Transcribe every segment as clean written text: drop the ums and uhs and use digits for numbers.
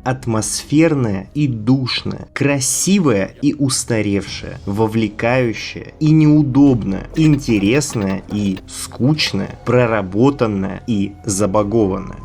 атмосферная и душная, красивая и устаревшая, вовлекающая и неудобная, интересная и скучная, проработанная и забагованная.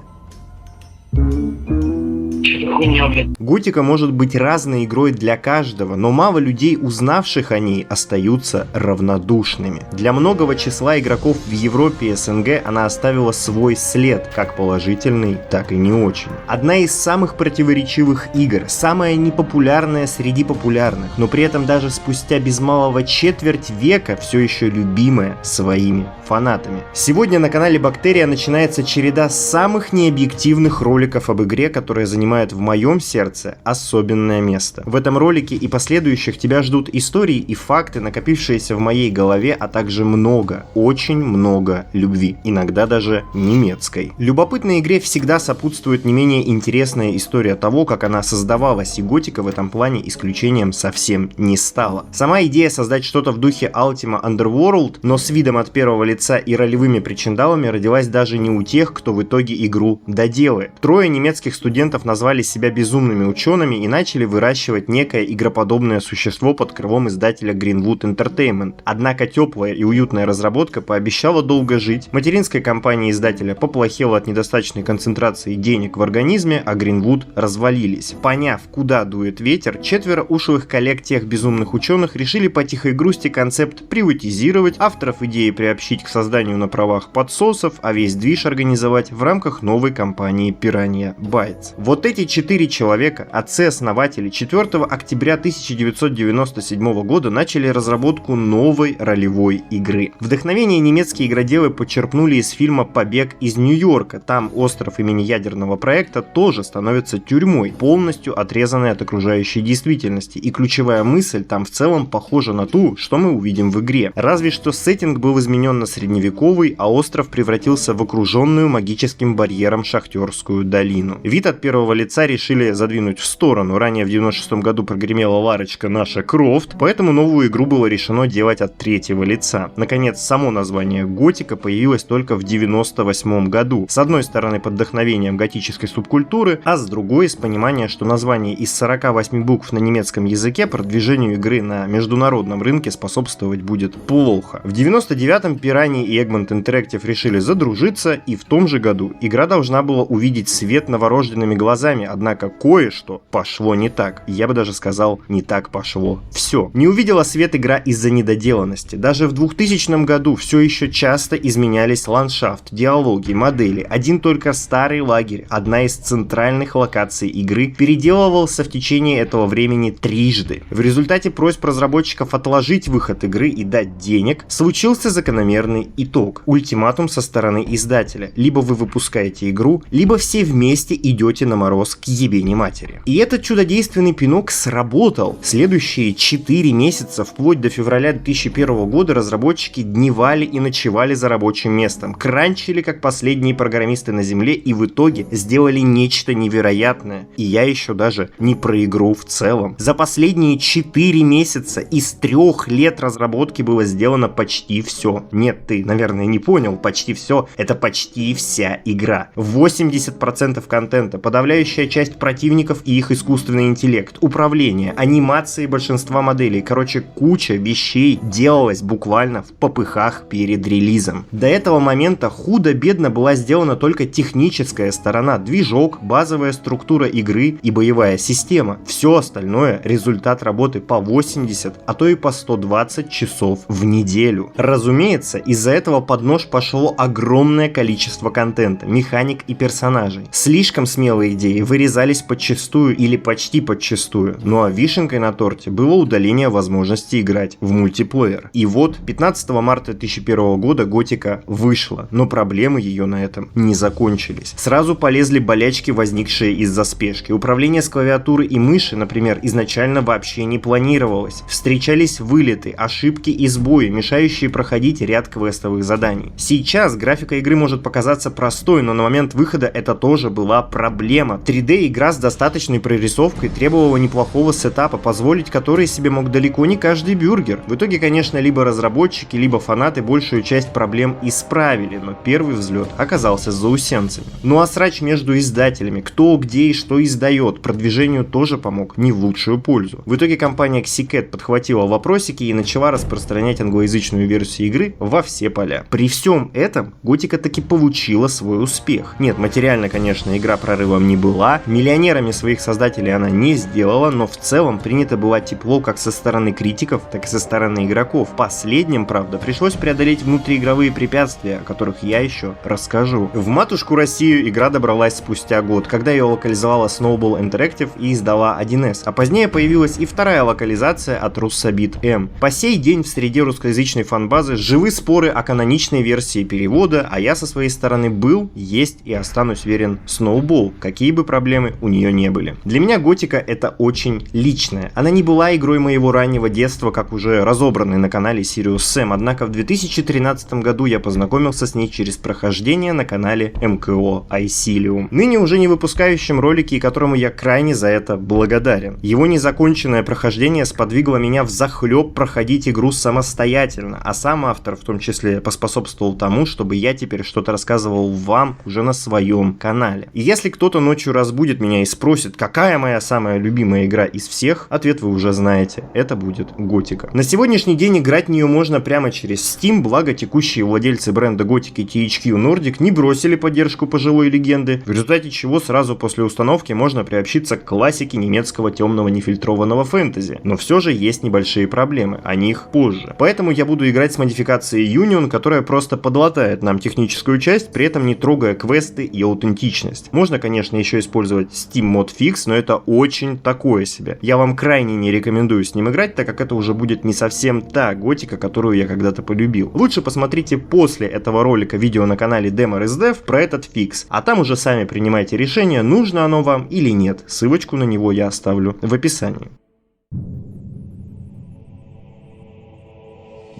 Готика может быть разной игрой для каждого, но мало людей, узнавших о ней, остаются равнодушными. Для многого числа игроков в Европе и СНГ она оставила свой след, как положительный, так и не очень. Одна из самых противоречивых игр, самая непопулярная среди популярных, но при этом даже спустя без малого четверть века все еще любимая своими фанатами. Сегодня на канале Бактерия начинается череда самых необъективных роликов об игре, которая занимает в моем сердце особенное место. В этом ролике и последующих тебя ждут истории и факты, накопившиеся в моей голове, а также много, очень много любви, иногда даже немецкой. Любопытной игре всегда сопутствует не менее интересная история того, как она создавалась, и Готика в этом плане исключением совсем не стала. Сама идея создать что-то в духе Ultima Underworld, но с видом от первого лица и ролевыми причиндалами родилась даже не у тех, кто в итоге игру доделает. Трое немецких студентов назвали себя безумными учеными и начали выращивать некое игроподобное существо под крылом издателя Greenwood Entertainment. Однако теплая и уютная разработка пообещала долго жить, материнская компания издателя поплохела от недостаточной концентрации денег в организме, а Greenwood развалились. Поняв, куда дует ветер, четверо ушлых коллег тех безумных ученых решили по тихой грусти концепт приватизировать, авторов идеи приобщить к созданию на правах подсосов, а весь движ организовать в рамках новой компании Piranha Bytes. Вот эти 4 человека, отцы-основатели, 4 октября 1997 года начали разработку новой ролевой игры. Вдохновение немецкие игроделы почерпнули из фильма «Побег из Нью-Йорка». Там остров имени ядерного проекта тоже становится тюрьмой, полностью отрезанной от окружающей действительности. И ключевая мысль там в целом похожа на ту, что мы увидим в игре. Разве что сеттинг был изменен на средневековый, а остров превратился в окруженную магическим барьером шахтерскую долину. Вид от первого лица решили задвинуть в сторону. Ранее в 96 году прогремела Ларочка наша Крофт, поэтому новую игру было решено делать от третьего лица. Наконец, само название Готика появилось только в 98 году. С одной стороны под вдохновением готической субкультуры, а с другой с понимания, что название из 48 букв на немецком языке продвижению игры на международном рынке способствовать будет плохо. В 99-м Piranha и Egmont Interactive решили задружиться, и в том же году игра должна была увидеть свет новорожденными глазами, однако кое-что пошло не так. Я бы даже сказал, не так пошло все. Не увидела свет игра из-за недоделанности. Даже в 2000 году все еще часто изменялись ландшафт, диалоги, модели. Один только старый лагерь, одна из центральных локаций игры, переделывался в течение этого времени трижды. В результате просьб разработчиков отложить выход игры и дать денег, случился закономерный итог. Ультиматум со стороны издателя. Либо вы выпускаете игру, либо все вместе идете на мороз к ебени матери. И этот чудодейственный пинок сработал. Следующие 4 месяца, вплоть до февраля 2001 года, разработчики дневали и ночевали за рабочим местом, кранчили как последние программисты на земле и в итоге сделали нечто невероятное. И я еще даже не про игру в целом. За последние 4 месяца из 3 лет разработки было сделано почти все. Нет, ты, наверное, не понял, почти все — это почти вся игра. 80% контента, подавляющая часть противников и их искусственный интеллект, управление, анимации большинства моделей, короче, куча вещей делалась буквально в попыхах перед релизом. До этого момента худо-бедно была сделана только техническая сторона, движок, базовая структура игры и боевая система. Все остальное — результат работы по 80, а то и по 120 часов в неделю. Разумеется, из-за этого под нож пошло огромное количество контента, механик и персонажей. Слишком смелые идеи вырезались подчистую или почти подчистую. Ну а вишенкой на торте было удаление возможности играть в мультиплеер. И вот 15 марта 2001 года Готика вышла, но проблемы ее на этом не закончились. Сразу полезли болячки, возникшие из-за спешки. Управление с клавиатуры и мыши, например, изначально вообще не планировалось. Встречались вылеты, ошибки и сбои, мешающие проходить ряд квестовых заданий. Сейчас графика игры может показаться простой, но на момент выхода это тоже была проблема. 3D игра с достаточной прорисовкой требовала неплохого сетапа, позволить который себе мог далеко не каждый бюргер. В итоге, конечно, либо разработчики, либо фанаты большую часть проблем исправили, но первый взлет оказался с заусенцами. Ну а срач между издателями, кто, где и что издает, продвижению тоже помог не в лучшую пользу. В итоге компания Xycat подхватила вопросики и начала распространять англоязычную версию игры во все поля. При всем этом Готика таки получила свой успех. Нет, материально, конечно, игра прорывом не была, миллионерами своих создателей она не сделала, но в целом принято было тепло как со стороны критиков, так и со стороны игроков. Последним, правда, пришлось преодолеть внутриигровые препятствия, о которых я еще расскажу. В матушку Россию игра добралась спустя год, когда ее локализовала Snowball Interactive и издала 1С, а позднее появилась и вторая локализация от Russabit M. По сей день в среде русскоязычной фанбазы живы споры о каноничной версии перевода, а я со своей стороны был, есть и останусь верен Snowball, какие бы проблемы у нее не были. Для меня Готика это очень личная. Она не была игрой моего раннего детства, как уже разобранной на канале Sirius Sam, однако в 2013 году я познакомился с ней через прохождение на канале МКО Icilium, ныне уже не выпускающим ролики, и которому я крайне за это благодарен. Его незаконченное прохождение сподвигло меня взахлеб проходить игру самостоятельно, а сам автор в том числе поспособствовал тому, чтобы я теперь что-то рассказывал вам уже на своем канале. И если кто-то ночью разбудит меня и спросит, какая моя самая любимая игра из всех, ответ вы уже знаете, это будет Готика. На сегодняшний день играть в нее можно прямо через Steam, благо текущие владельцы бренда Готики THQ Nordic не бросили поддержку пожилой легенды, в результате чего сразу после установки можно приобщиться к классике немецкого темного нефильтрованного фэнтези. Но все же есть небольшие проблемы, о них позже. Поэтому я буду играть с модификацией Union, которая просто подлатает нам техническую часть, при этом не трогая квесты и аутентичность. Можно, конечно, еще использовать Steam Mod Fix, но это очень такое себе. Я вам крайне не рекомендую с ним играть, так как это уже будет не совсем та готика, которую я когда-то полюбил. Лучше посмотрите после этого ролика видео на канале Demo Dev про этот фикс, а там уже сами принимайте решение, нужно оно вам или нет. Ссылочку на него я оставлю в описании.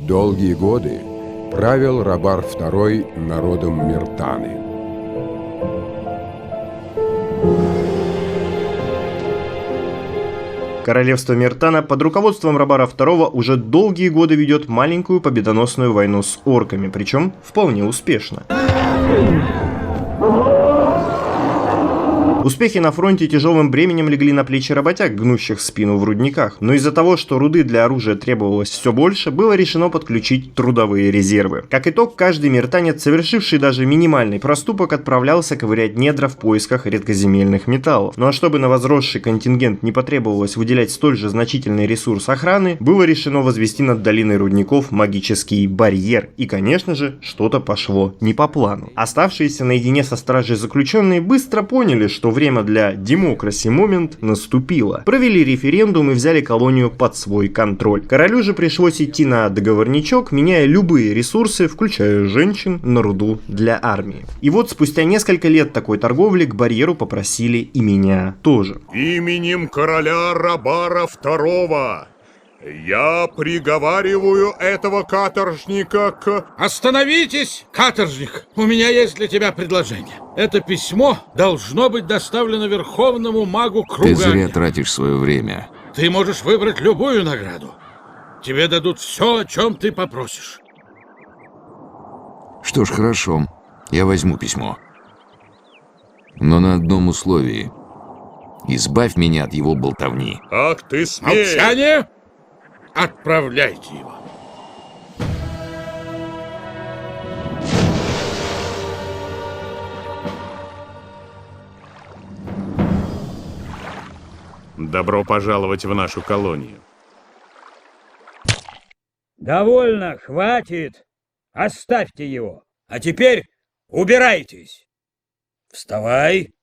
Долгие годы правил Рабар II народом Миртаны. Королевство Миртана под руководством Рабара II уже долгие годы ведет маленькую победоносную войну с орками, причем вполне успешно. Успехи на фронте тяжелым бременем легли на плечи работяг, гнущих спину в рудниках, но из-за того, что руды для оружия требовалось все больше, было решено подключить трудовые резервы. Как итог, каждый миртанец, совершивший даже минимальный проступок, отправлялся ковырять недра в поисках редкоземельных металлов. Ну а чтобы на возросший контингент не потребовалось выделять столь же значительный ресурс охраны, было решено возвести над долиной рудников магический барьер. И, конечно же, что-то пошло не по плану. Оставшиеся наедине со стражей заключенные быстро поняли, что время для Democracy Moment наступило. Провели референдум и взяли колонию под свой контроль. Королю же пришлось идти на договорничок, меняя любые ресурсы, включая женщин, на руду для армии. И вот спустя несколько лет такой торговли к барьеру попросили и меня тоже. Именем короля Рабара II я приговариваю этого каторжника к... Остановитесь, каторжник! У меня есть для тебя предложение. Это письмо должно быть доставлено верховному магу Кругане. Ты зря тратишь свое время. Ты можешь выбрать любую награду. Тебе дадут все, о чем ты попросишь. Что ж, хорошо. Я возьму письмо. Но на одном условии. Избавь меня от его болтовни. Ах ты смеешь! Молчание! Отправляйте его. Добро пожаловать в нашу колонию. Довольно, хватит. Оставьте его. А теперь убирайтесь. Вставай.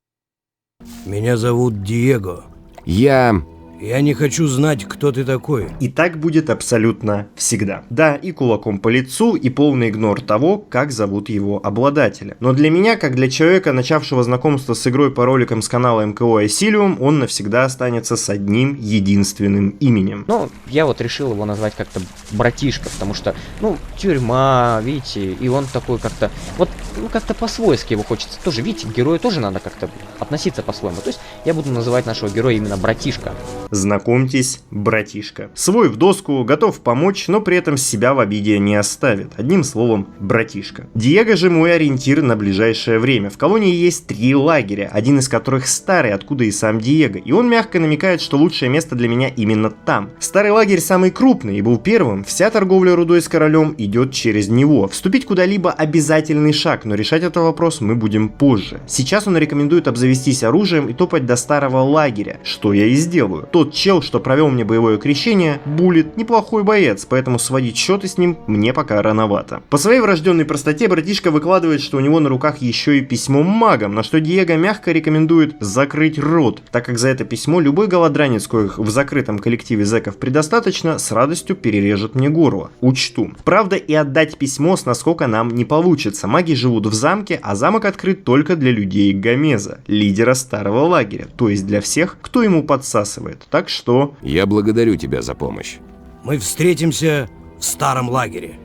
Меня зовут Диего. Я Я не хочу знать, кто ты такой. И так будет абсолютно всегда. Да, и кулаком по лицу, и полный игнор того, как зовут его обладателя. Но для меня, как для человека, начавшего знакомство с игрой по роликам с канала МКО Asylum, он навсегда останется с одним единственным именем. Ну, я вот решил его назвать как-то братишка, потому что, ну, тюрьма, видите, и он такой как-то, вот, ну, как-то по-свойски его хочется тоже, видите, герою тоже надо как-то относиться по-своему. То есть я буду называть нашего героя именно братишка. Знакомьтесь, братишка. Свой в доску, готов помочь, но при этом себя в обиде не оставит. Одним словом, братишка. Диего же мой ориентир на ближайшее время. В колонии есть 3 лагеря, один из которых старый, откуда и сам Диего, и он мягко намекает, что лучшее место для меня именно там. Старый лагерь самый крупный и был первым, вся торговля рудой с королем идет через него. Вступить куда-либо обязательный шаг, но решать этот вопрос мы будем позже. Сейчас он рекомендует обзавестись оружием и топать до старого лагеря, что я и сделаю. Тот чел, что провел мне боевое крещение, Буллет, неплохой боец, поэтому сводить счеты с ним мне пока рановато. По своей врожденной простоте братишка выкладывает, что у него на руках еще и письмо магам, на что Диего мягко рекомендует закрыть рот, так как за это письмо любой голодранец, коих в закрытом коллективе зэков предостаточно, с радостью перережет мне горло. Учту. Правда, и отдать письмо с наскока нам не получится. Маги живут в замке, а замок открыт только для людей Гомеза, лидера старого лагеря, то есть для всех, кто ему подсасывает. Так что... Я благодарю тебя за помощь. Мы встретимся в старом лагере.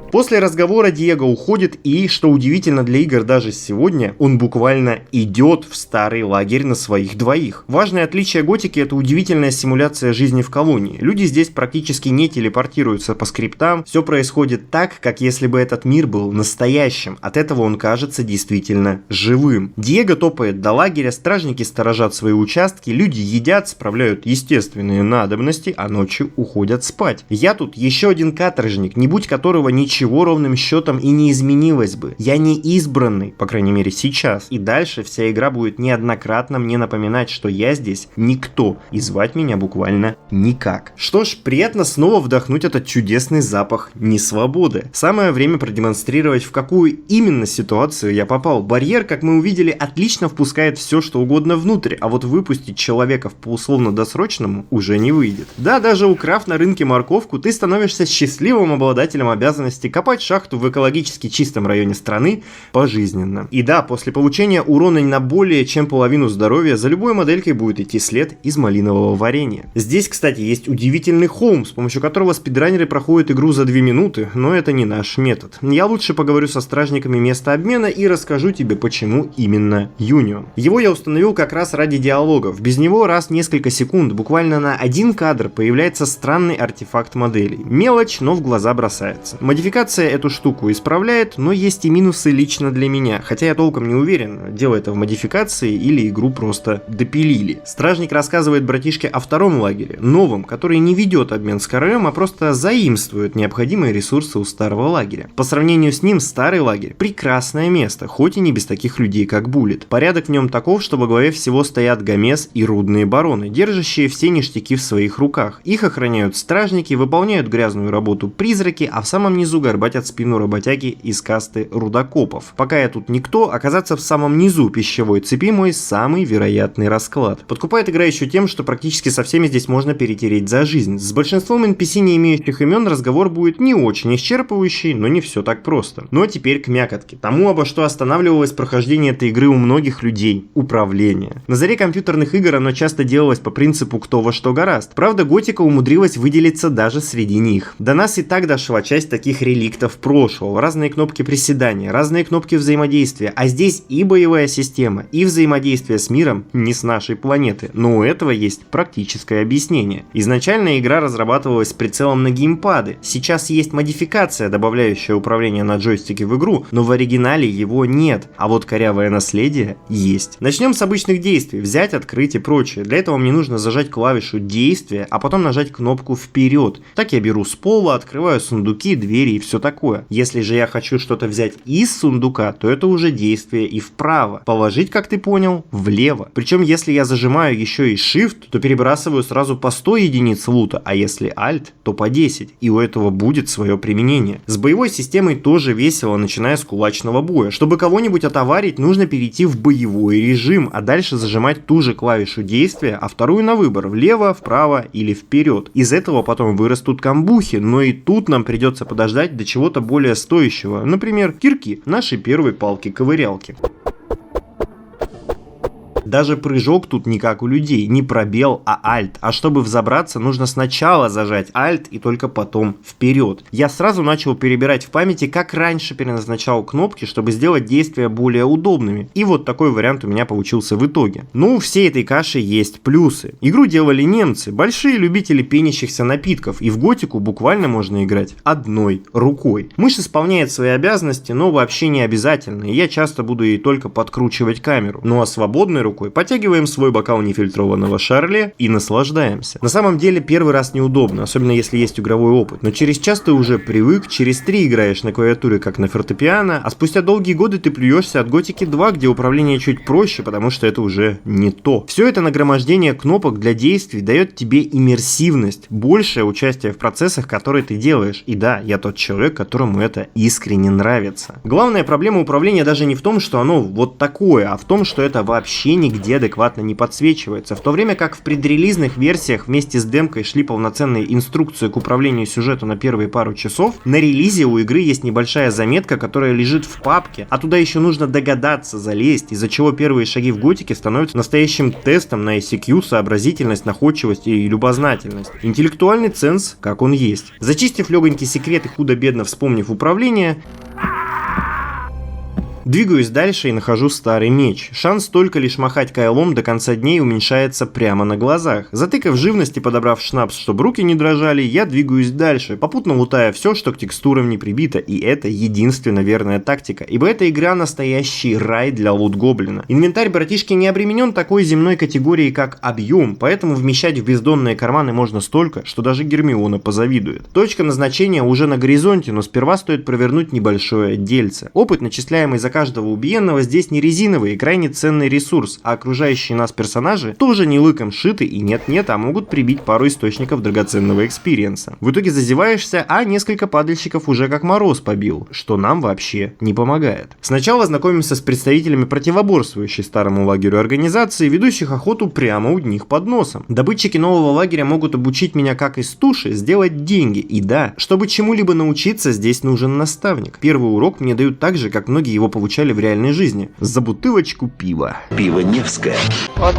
После разговора Диего уходит и, что удивительно для игр даже сегодня, он буквально идет в старый лагерь на своих двоих. Важное отличие готики — это удивительная симуляция жизни в колонии. Люди здесь практически не телепортируются по скриптам, все происходит так, как если бы этот мир был настоящим. От этого он кажется действительно живым. Диего топает до лагеря, стражники сторожат свои участки, люди едят, справляют естественные надобности, а ночью уходят спать. Я тут еще один каторжник, не будь которого ничего ровным счетом и не изменилось бы. Я не избранный, по крайней мере сейчас. И дальше вся игра будет неоднократно мне напоминать, что я здесь никто, и звать меня буквально никак. Что ж, приятно снова вдохнуть этот чудесный запах несвободы. Самое время продемонстрировать, в какую именно ситуацию я попал. Барьер, как мы увидели, отлично впускает все, что угодно внутрь, а вот выпустить человека по условно-досрочному уже не выйдет. Да, даже украв на рынке морковку, ты становишься счастливым обладателем обязанности копать шахту в экологически чистом районе страны пожизненно. И да, после получения урона на более чем половину здоровья за любой моделькой будет идти след из малинового варенья. Здесь, кстати, есть удивительный хоум, с помощью которого спидранеры проходят игру за 2 минуты, но это не наш метод. Я лучше поговорю со стражниками места обмена и расскажу тебе, почему именно Юнион. Его я установил как раз ради диалогов. Без него раз в несколько секунд, буквально на 1 кадр, появляется странный артефакт моделей. Мелочь, но в глаза бросается. Модификация эту штуку исправляет, но есть и минусы лично для меня, хотя я толком не уверен, дело это в модификации или игру просто допилили. Стражник рассказывает братишке о втором лагере, новом, который не ведет обмен с королем, а просто заимствует необходимые ресурсы у старого лагеря. По сравнению с ним старый лагерь — прекрасное место, хоть и не без таких людей, как Буллет. Порядок в нем таков, что во главе всего стоят Гомез и рудные бароны, держащие все ништяки в своих руках. Их охраняют стражники, выполняют грязную работу призраки, а в самом низу горбатят спину работяги из касты рудокопов. Пока я тут никто, оказаться в самом низу пищевой цепи мой самый вероятный расклад. Подкупает игра еще тем, что практически со всеми здесь можно перетереть за жизнь. С большинством NPC, не имеющих имен, разговор будет не очень исчерпывающий, но не все так просто. Ну а теперь к мякотке. Тому, обо что останавливалось прохождение этой игры у многих людей. Управление. На заре компьютерных игр оно часто делалось по принципу кто во что горазд. Правда, готика умудрилась выделиться даже среди них. До нас и так дошла часть таких реликтов прошлого, разные кнопки приседания, разные кнопки взаимодействия, а здесь и боевая система, и взаимодействие с миром не с нашей планеты, но у этого есть практическое объяснение. Изначально игра разрабатывалась с прицелом на геймпады, сейчас есть модификация, добавляющая управление на джойстике в игру, но в оригинале его нет, а вот корявое наследие есть. Начнем с обычных действий, взять, открыть и прочее. Для этого мне нужно зажать клавишу действия, а потом нажать кнопку вперед. Так я беру с пола, открываю сундуки, двери и все все такое. Если же я хочу что-то взять из сундука, то это уже действие и вправо. Положить, как ты понял, влево. Причем, если я зажимаю еще и Shift, то перебрасываю сразу по 100 единиц лута, а если Alt, то по 10, и у этого будет свое применение. С боевой системой тоже весело, начиная с кулачного боя. Чтобы кого-нибудь отоварить, нужно перейти в боевой режим, а дальше зажимать ту же клавишу действия, а вторую на выбор, влево, вправо или вперед. Из этого потом вырастут камбухи, но и тут нам придется подождать до чего-то более стоящего, например, кирки, нашей первой палки-ковырялки. Даже прыжок тут не как у людей, не пробел, а альт. А чтобы взобраться, нужно сначала зажать альт и только потом вперед. Я сразу начал перебирать в памяти, как раньше переназначал кнопки, чтобы сделать действия более удобными. И вот такой вариант у меня получился в итоге. Но у всей этой каши есть плюсы. Игру делали немцы, большие любители пенящихся напитков, и в готику буквально можно играть одной рукой. Мышь исполняет свои обязанности, но вообще не обязательно, и я часто буду ей только подкручивать камеру. Ну а свободной рукой потягиваем свой бокал нефильтрованного шарле и наслаждаемся. На самом деле первый раз неудобно, особенно если есть игровой опыт, но через час ты уже привык, через 3 играешь на клавиатуре как на фортепиано, а спустя долгие годы ты плюешься от Готики 2, где управление чуть проще, потому что это уже не то. Все это нагромождение кнопок для действий дает тебе иммерсивность, большее участие в процессах, которые ты делаешь. И да, я тот человек, которому это искренне нравится. Главная проблема управления даже не в том, что оно вот такое, а в том, что это вообще нигде адекватно не подсвечивается, в то время как в предрелизных версиях вместе с демкой шли полноценные инструкции к управлению сюжета на первые пару часов, на релизе у игры есть небольшая заметка, которая лежит в папке, а туда еще нужно догадаться залезть, из-за чего первые шаги в готике становятся настоящим тестом на ICQ, сообразительность, находчивость и любознательность. Интеллектуальный ценз, как он есть. Зачистив легонький секрет и худо-бедно вспомнив управление, двигаюсь дальше и нахожу старый меч. Шанс только лишь махать кайлом до конца дней уменьшается прямо на глазах. Затыкав живность и подобрав шнапс, чтобы руки не дрожали, я двигаюсь дальше, попутно лутая все, что к текстурам не прибито, и это единственно верная тактика, ибо эта игра настоящий рай для лут-гоблина. Инвентарь братишки не обременен такой земной категорией, как объем, поэтому вмещать в бездонные карманы можно столько, что даже Гермиона позавидует. Точка назначения уже на горизонте, но сперва стоит провернуть небольшое дельце. Опыт, начисляемый за каждого убиенного, здесь не резиновый и крайне ценный ресурс, а окружающие нас персонажи тоже не лыком шиты и нет-нет, а могут прибить пару источников драгоценного экспириенса. В итоге зазеваешься, а несколько падальщиков уже как мороз побил, что нам вообще не помогает. Сначала знакомимся с представителями противоборствующей старому лагерю организации, ведущих охоту прямо у них под носом. Добытчики нового лагеря могут обучить меня как из туши сделать деньги, и да, чтобы чему-либо научиться, здесь нужен наставник. Первый урок мне дают так же, как многие его получали в реальной жизни. За бутылочку пива. Пиво Невское. Вот,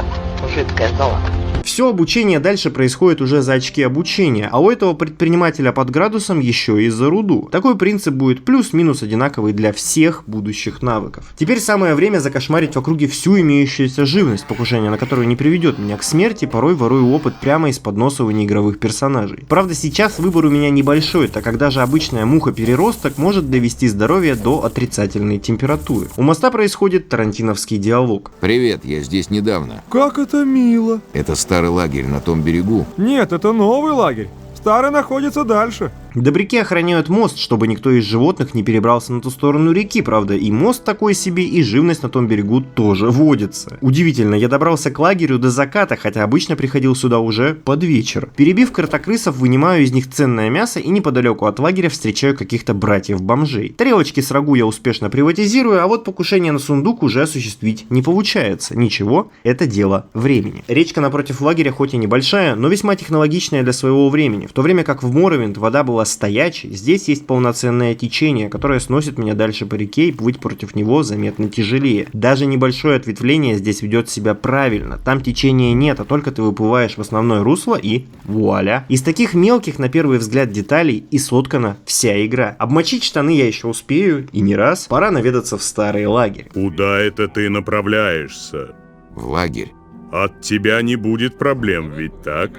жидкая золото. Все обучение дальше происходит уже за очки обучения, а у этого предпринимателя под градусом еще и за руду. Такой принцип будет плюс-минус одинаковый для всех будущих навыков. Теперь самое время закошмарить в округе всю имеющуюся живность, покушение на которую не приведет меня к смерти, порой ворую опыт прямо из-под носа у неигровых персонажей. Правда, сейчас выбор у меня небольшой, так как даже обычная муха-переросток может довести здоровье до отрицательной температуры. У моста происходит тарантиновский диалог. Привет, я здесь недавно. Как это мило. Это старый лагерь на том берегу. Нет, это новый лагерь. Старый находится дальше. Добряки охраняют мост, чтобы никто из животных не перебрался на ту сторону реки, правда, и мост такой себе, и живность на том берегу тоже водится. Удивительно, я добрался к лагерю до заката, хотя обычно приходил сюда уже под вечер. Перебив кротокрысов, вынимаю из них ценное мясо и неподалеку от лагеря встречаю каких-то братьев-бомжей. Тарелочки с рагу я успешно приватизирую, а вот покушение на сундук уже осуществить не получается. Ничего, это дело времени. Речка напротив лагеря хоть и небольшая, но весьма технологичная для своего времени. В то время как в Моровинд вода была стоячей, здесь есть полноценное течение, которое сносит меня дальше по реке, и плыть против него заметно тяжелее. Даже небольшое ответвление здесь ведет себя правильно, там течения нет, а только ты выплываешь в основное русло и вуаля. Из таких мелких на первый взгляд деталей и соткана вся игра. Обмочить штаны я еще успею, и не раз. Пора наведаться в старый лагерь. Куда это ты направляешься? В лагерь. От тебя не будет проблем, ведь так?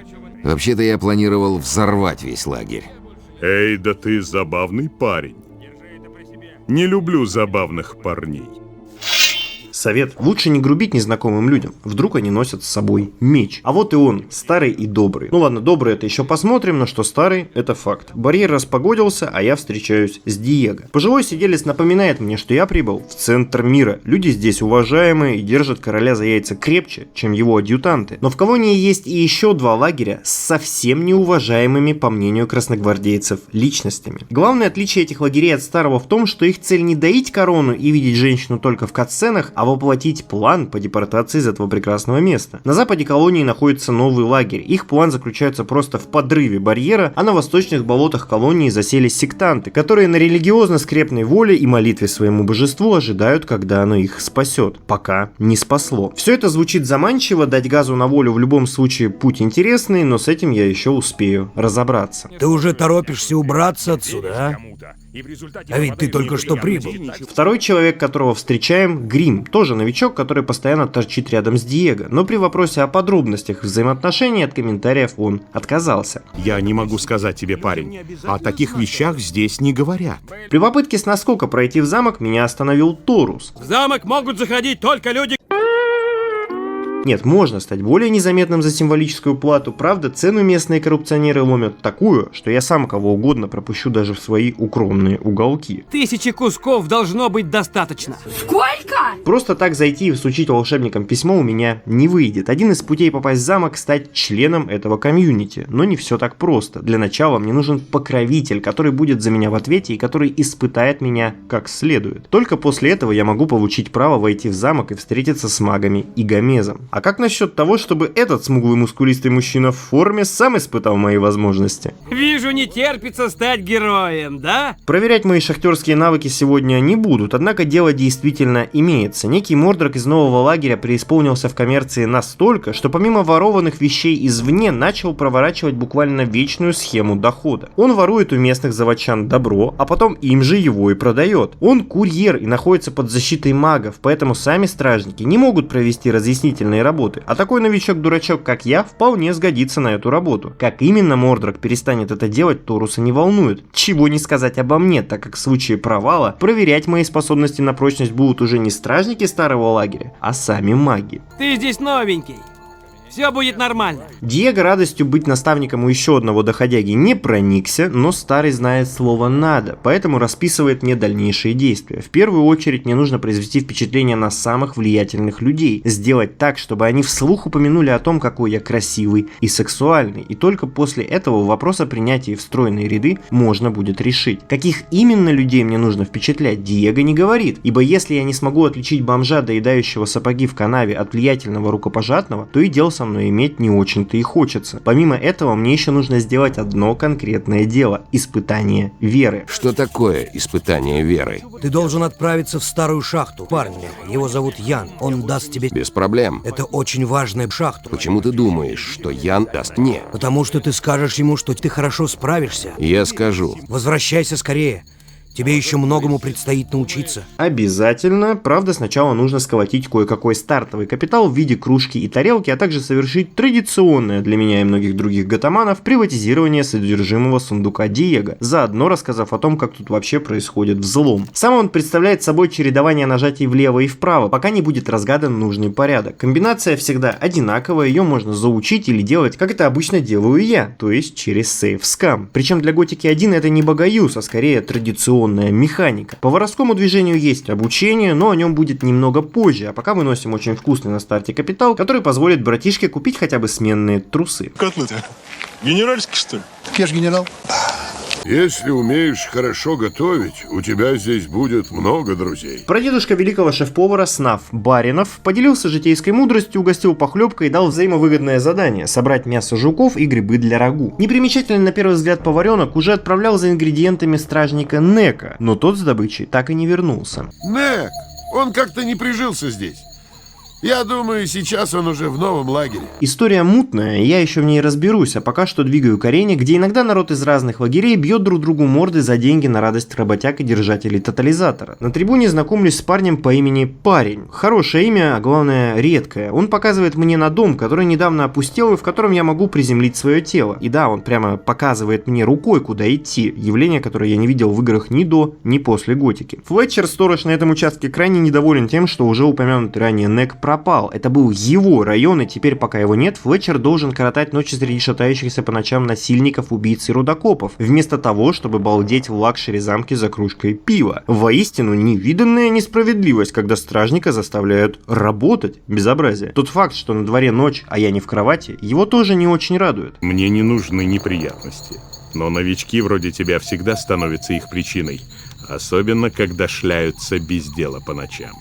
Вообще-то я планировал взорвать весь лагерь. Эй, да ты забавный парень. Не люблю забавных парней. Совет. Лучше не грубить незнакомым людям. Вдруг они носят с собой меч. А вот и он, старый и добрый. Ну ладно, добрый это еще посмотрим, но что старый, это факт. Барьер распогодился, а я встречаюсь с Диего. Пожилой сиделец напоминает мне, что я прибыл в центр мира. Люди здесь уважаемые и держат короля за яйца крепче, чем его адъютанты. Но в колонии есть и еще два лагеря с совсем неуважаемыми, по мнению красногвардейцев, личностями. Главное отличие этих лагерей от старого в том, что их цель не доить корону и видеть женщину только в катсценах, а воплотить план по депортации из этого прекрасного места. На западе колонии находится новый лагерь. Их план заключается просто в подрыве барьера, а на восточных болотах колонии засели сектанты, которые на религиозно-скрепной воле и молитве своему божеству ожидают, когда оно их спасет. Пока не спасло. Все это звучит заманчиво, дать газу на волю в любом случае путь интересный, но с этим я еще успею разобраться. Ты уже торопишься убраться отсюда, а? А ведь ты только что прибыл. Второй человек, которого встречаем, Грим, тоже новичок, который постоянно торчит рядом с Диего, но при вопросе о подробностях взаимоотношений от комментариев он отказался. Я не могу сказать тебе, парень, о таких вещах здесь не говорят. При попытке с наскока пройти в замок меня остановил Торус. В замок могут заходить только люди... Нет, можно стать более незаметным за символическую плату, правда, цену местные коррупционеры ломят такую, что я сам кого угодно пропущу даже в свои укромные уголки. 1000 кусков должно быть достаточно. Сколько? Просто так зайти и всучить волшебникам письмо у меня не выйдет. Один из путей попасть в замок — стать членом этого комьюнити. Но не все так просто. Для начала мне нужен покровитель, который будет за меня в ответе и который испытает меня как следует. Только после этого я могу получить право войти в замок и встретиться с магами и Гомезом. А как насчет того, чтобы этот смуглый мускулистый мужчина в форме сам испытал мои возможности? Вижу, не терпится стать героем, да? Проверять мои шахтерские навыки сегодня не будут, однако дело действительно имеется. Некий Мордрак из нового лагеря преисполнился в коммерции настолько, что помимо ворованных вещей извне начал проворачивать буквально вечную схему дохода. Он ворует у местных заводчан добро, а потом им же его и продает. Он курьер и находится под защитой магов, поэтому сами стражники не могут провести разъяснительные работы, а такой новичок-дурачок, как я, вполне сгодится на эту работу. Как именно Мордрак перестанет это делать, Торуса не волнует. Чего не сказать обо мне, так как в случае провала проверять мои способности на прочность будут уже не стражники старого лагеря, а сами маги. Ты здесь новенький. Все будет нормально. Диего радостью быть наставником у еще одного доходяги не проникся, но старый знает слово «надо», поэтому расписывает мне дальнейшие действия. В первую очередь мне нужно произвести впечатление на самых влиятельных людей, сделать так, чтобы они вслух упомянули о том, какой я красивый и сексуальный, и только после этого вопрос о принятии в стройные ряды можно будет решить. Каких именно людей мне нужно впечатлять, Диего не говорит, ибо если я не смогу отличить бомжа, доедающего сапоги в канаве, от влиятельного рукопожатного, то и дел со мной иметь не очень-то и хочется. Помимо этого, мне еще нужно сделать одно конкретное дело – испытание веры. Что такое испытание веры? Ты должен отправиться в старую шахту. Парня, его зовут Ян. Он даст тебе... Без проблем. Это очень важная шахта. Почему ты думаешь, что Ян даст мне? Потому что ты скажешь ему, что ты хорошо справишься. Я скажу. Возвращайся скорее. Тебе еще многому предстоит научиться. Обязательно. Правда, сначала нужно сколотить кое-какой стартовый капитал в виде кружки и тарелки, а также совершить традиционное для меня и многих других готоманов приватизирование содержимого сундука Диего, заодно рассказав о том, как тут вообще происходит взлом. Сам он представляет собой чередование нажатий влево и вправо, пока не будет разгадан нужный порядок. Комбинация всегда одинаковая, ее можно заучить или делать, как это обычно делаю я, то есть через сейф-скам. Причем для Готики 1 это не богоюз, а скорее традиционная механика. По воровскому движению есть обучение, но о нем будет немного позже, а пока выносим очень вкусный на старте капитал, который позволит братишке купить хотя бы сменные трусы. Котлеты. Генеральский, что ли? Я ж генерал. Если умеешь хорошо готовить, у тебя здесь будет много друзей. Прадедушка великого шеф-повара Снаф Баринов поделился житейской мудростью, угостил похлебкой и дал взаимовыгодное задание – собрать мясо жуков и грибы для рагу. Непримечательный на первый взгляд поваренок уже отправлял за ингредиентами стражника Нека, но тот с добычей так и не вернулся. Нек, он как-то не прижился здесь. Я думаю, сейчас он уже в новом лагере. История мутная, я еще в ней разберусь, а пока что двигаю к арене, где иногда народ из разных лагерей бьет друг другу морды за деньги на радость работяг и держателей тотализатора. На трибуне знакомлюсь с парнем по имени Парень. Хорошее имя, а главное редкое. Он показывает мне на дом, который недавно опустел и в котором я могу приземлить свое тело. И да, он прямо показывает мне рукой, куда идти. Явление, которое я не видел в играх ни до, ни после Готики. Флетчер, сторож на этом участке, крайне недоволен тем, что уже упомянутый ранее Нек пропал. Это был его район, и теперь, пока его нет, Флетчер должен коротать ночи среди шатающихся по ночам насильников, убийц и рудокопов, вместо того, чтобы балдеть в лакшери замке за кружкой пива. Воистину, невиданная несправедливость, когда стражника заставляют работать. Безобразие. Тот факт, что на дворе ночь, а я не в кровати, его тоже не очень радует. Мне не нужны неприятности. Но новички вроде тебя всегда становятся их причиной. Особенно, когда шляются без дела по ночам.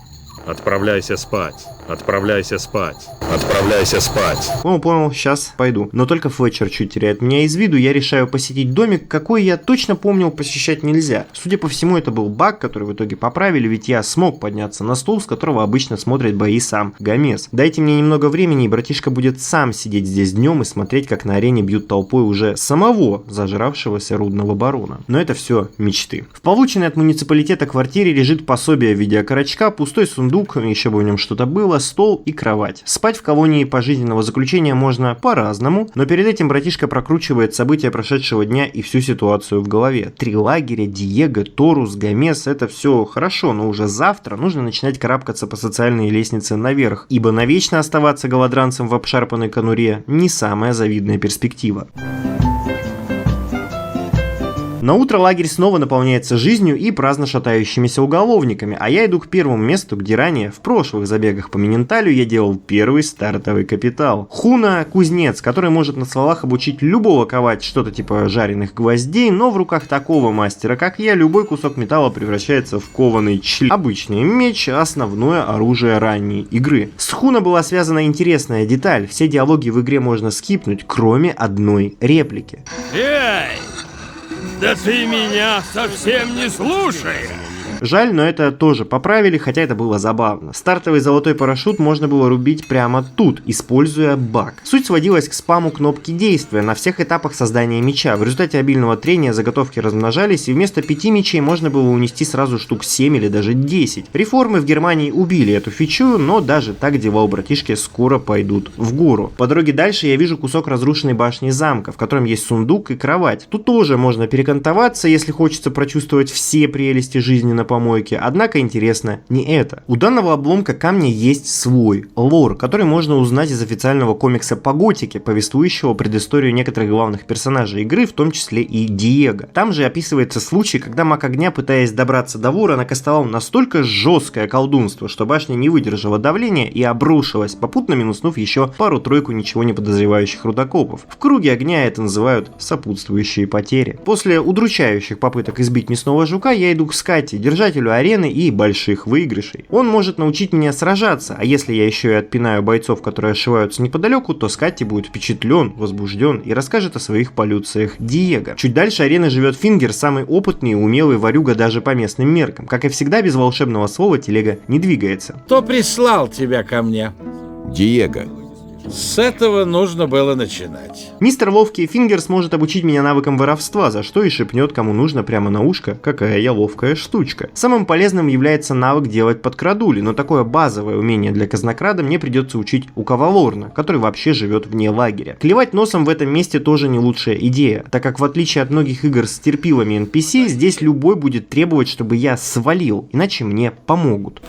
Отправляйся спать. Отправляйся спать. Отправляйся спать. Понял, сейчас пойду. Но только Флетчер чуть теряет меня из виду, я решаю посетить домик, какой я точно помнил посещать нельзя. Судя по всему, это был баг, который в итоге поправили, ведь я смог подняться на стул, с которого обычно смотрит бои сам Гомес. Дайте мне немного времени, и братишка будет сам сидеть здесь днем и смотреть, как на арене бьют толпой уже самого зажравшегося рудного барона. Но это все мечты. В полученной от муниципалитета квартире лежит пособие в виде окорочка, пустой сундук, еще бы в нем что-то было, стол и кровать. Спать в колонии пожизненного заключения можно по-разному, но перед этим братишка прокручивает события прошедшего дня и всю ситуацию в голове. 3 лагеря, Диего, Торус, Гомес — это все хорошо, но уже завтра нужно начинать карабкаться по социальной лестнице наверх, ибо навечно оставаться голодранцем в обшарпанной конуре не самая завидная перспектива. На утро лагерь снова наполняется жизнью и праздно шатающимися уголовниками, а я иду к первому месту, где ранее, в прошлых забегах по Миненталю, я делал первый стартовый капитал. Хуна – кузнец, который может на словах обучить любого ковать что-то типа жареных гвоздей, но в руках такого мастера, как я, любой кусок металла превращается в кованый член. Обычный меч – основное оружие ранней игры. С Хуна была связана интересная деталь, все диалоги в игре можно скипнуть, кроме одной реплики. Эй! Да ты меня совсем не слушаешь! Жаль, но это тоже поправили, хотя это было забавно. Стартовый золотой парашют можно было рубить прямо тут, используя баг. Суть сводилась к спаму кнопки действия на всех этапах создания меча. В результате обильного трения заготовки размножались, и вместо 5 мечей можно было унести сразу штук 7 или даже 10. Реформы в Германии убили эту фичу, но даже так дела у братишки скоро пойдут в гору. По дороге дальше я вижу кусок разрушенной башни замка, в котором есть сундук и кровать. Тут тоже можно перекантоваться, если хочется прочувствовать все прелести жизни на помойке, однако интересно не это. У данного обломка камня есть свой лор, который можно узнать из официального комикса по Готике, повествующего предысторию некоторых главных персонажей игры, в том числе и Диего. Там же описывается случай, когда маг огня, пытаясь добраться до вора, накастовал настолько жесткое колдунство, что башня не выдержала давления и обрушилась, попутно минуснув еще пару-тройку ничего не подозревающих рудокопов. В круге огня это называют сопутствующие потери. После удручающих попыток избить мясного жука я иду к Скатти, держателю арены и больших выигрышей. Он может научить меня сражаться, а если я еще и отпинаю бойцов, которые ошиваются неподалеку, то Скатти будет впечатлен, возбужден и расскажет о своих полюциях Диего. Чуть дальше арены живет Фингер, самый опытный и умелый ворюга даже по местным меркам. Как и всегда, без волшебного слова телега не двигается. Кто прислал тебя ко мне? Диего. С этого нужно было начинать. Мистер Ловкий Фингер сможет обучить меня навыкам воровства, за что и шепнет кому нужно прямо на ушко, какая я ловкая штучка. Самым полезным является навык делать подкрадули, но такое базовое умение для казнокрада мне придется учить у Кавалорна, который вообще живет вне лагеря. Клевать носом в этом месте тоже не лучшая идея, так как в отличие от многих игр с терпилами NPC, здесь любой будет требовать, чтобы я свалил, иначе мне помогут.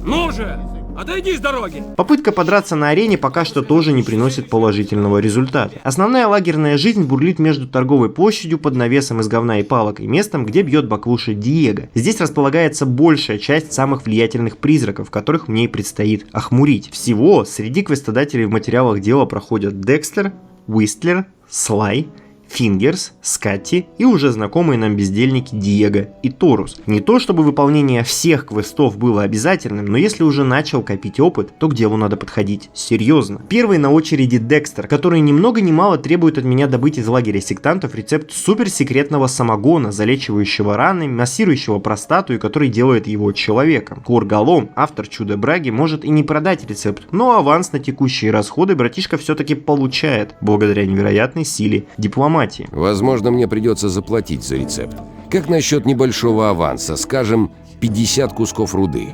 Ну же! Отойди с дороги! Попытка подраться на арене пока что тоже не приносит положительного результата. Основная лагерная жизнь бурлит между торговой площадью под навесом из говна и палок и местом, где бьет баклуши Диего. Здесь располагается большая часть самых влиятельных призраков, которых мне и предстоит охмурить. Всего среди квестодателей в материалах дела проходят Декстер, Уистлер, Слай, Фингерс, Скатти и уже знакомые нам бездельники Диего и Торус. Не то чтобы выполнение всех квестов было обязательным, но если уже начал копить опыт, то к делу надо подходить серьезно. Первый на очереди Декстер, который ни много ни мало требует от меня добыть из лагеря сектантов рецепт суперсекретного самогона, залечивающего раны, массирующего простату и который делает его человеком. Коргалом, автор Чудо-Браги, может и не продать рецепт, но аванс на текущие расходы братишка все-таки получает, благодаря невероятной силе дипломатии. Возможно, мне придется заплатить за рецепт. Как насчет небольшого аванса, скажем, 50 кусков руды?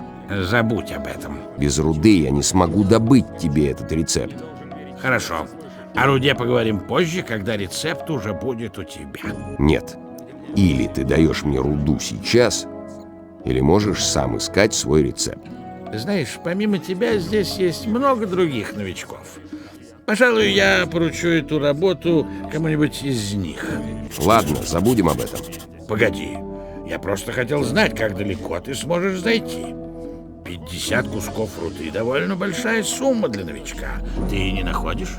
Забудь об этом. Без руды я не смогу добыть тебе этот рецепт. Хорошо. О руде поговорим позже, когда рецепт уже будет у тебя. Нет. Или ты даешь мне руду сейчас, или можешь сам искать свой рецепт. Знаешь, помимо тебя здесь есть много других новичков. Пожалуй, я поручу эту работу кому-нибудь из них. Ладно, забудем об этом. Погоди, я просто хотел знать, как далеко ты сможешь зайти. 50 кусков руды — довольно большая сумма для новичка. Ты не находишь?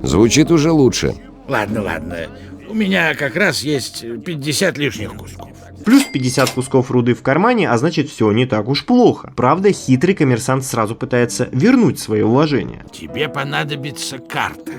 Звучит уже лучше. Ладно. У меня как раз есть 50 лишних кусков. Плюс 50 кусков руды в кармане, а значит все не так уж плохо. Правда, хитрый коммерсант сразу пытается вернуть свои вложения. Тебе понадобится карта.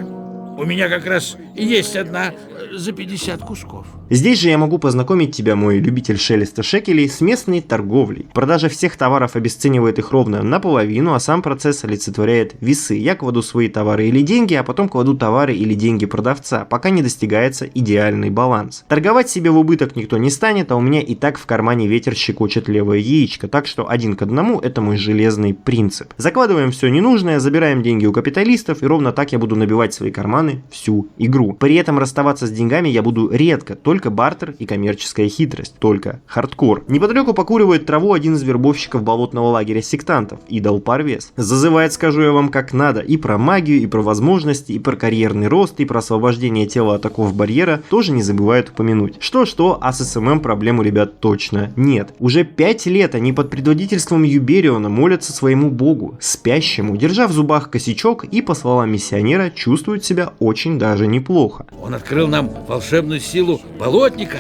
У меня как раз есть одна за 50 кусков. Здесь же я могу познакомить тебя, мой любитель шелеста шекелей, с местной торговлей. Продажа всех товаров обесценивает их ровно наполовину, а сам процесс олицетворяет весы. Я кладу свои товары или деньги, а потом кладу товары или деньги продавца, пока не достигается идеальный баланс. Торговать себе в убыток никто не станет, а у меня и так в кармане ветер щекочет левое яичко, так что 1 к 1 это мой железный принцип. Закладываем все ненужное, забираем деньги у капиталистов, и ровно так я буду набивать свои карманы всю игру. При этом расставаться с деньгами я буду редко, только бартер и коммерческая хитрость, только хардкор. Неподалеку покуривает траву один из вербовщиков болотного лагеря сектантов, идол Парвес. Зазывает, скажу я вам, как надо, и про магию, и про возможности, и про карьерный рост, и про освобождение тела от оков барьера тоже не забывает упомянуть. Что-что, а с СММ проблем у ребят точно нет. Уже 5 лет они под предводительством Юбериона молятся своему богу, спящему, держа в зубах косячок и, по словам миссионера, чувствуют себя очень даже неплохо. Он открыл нам волшебную силу болотника.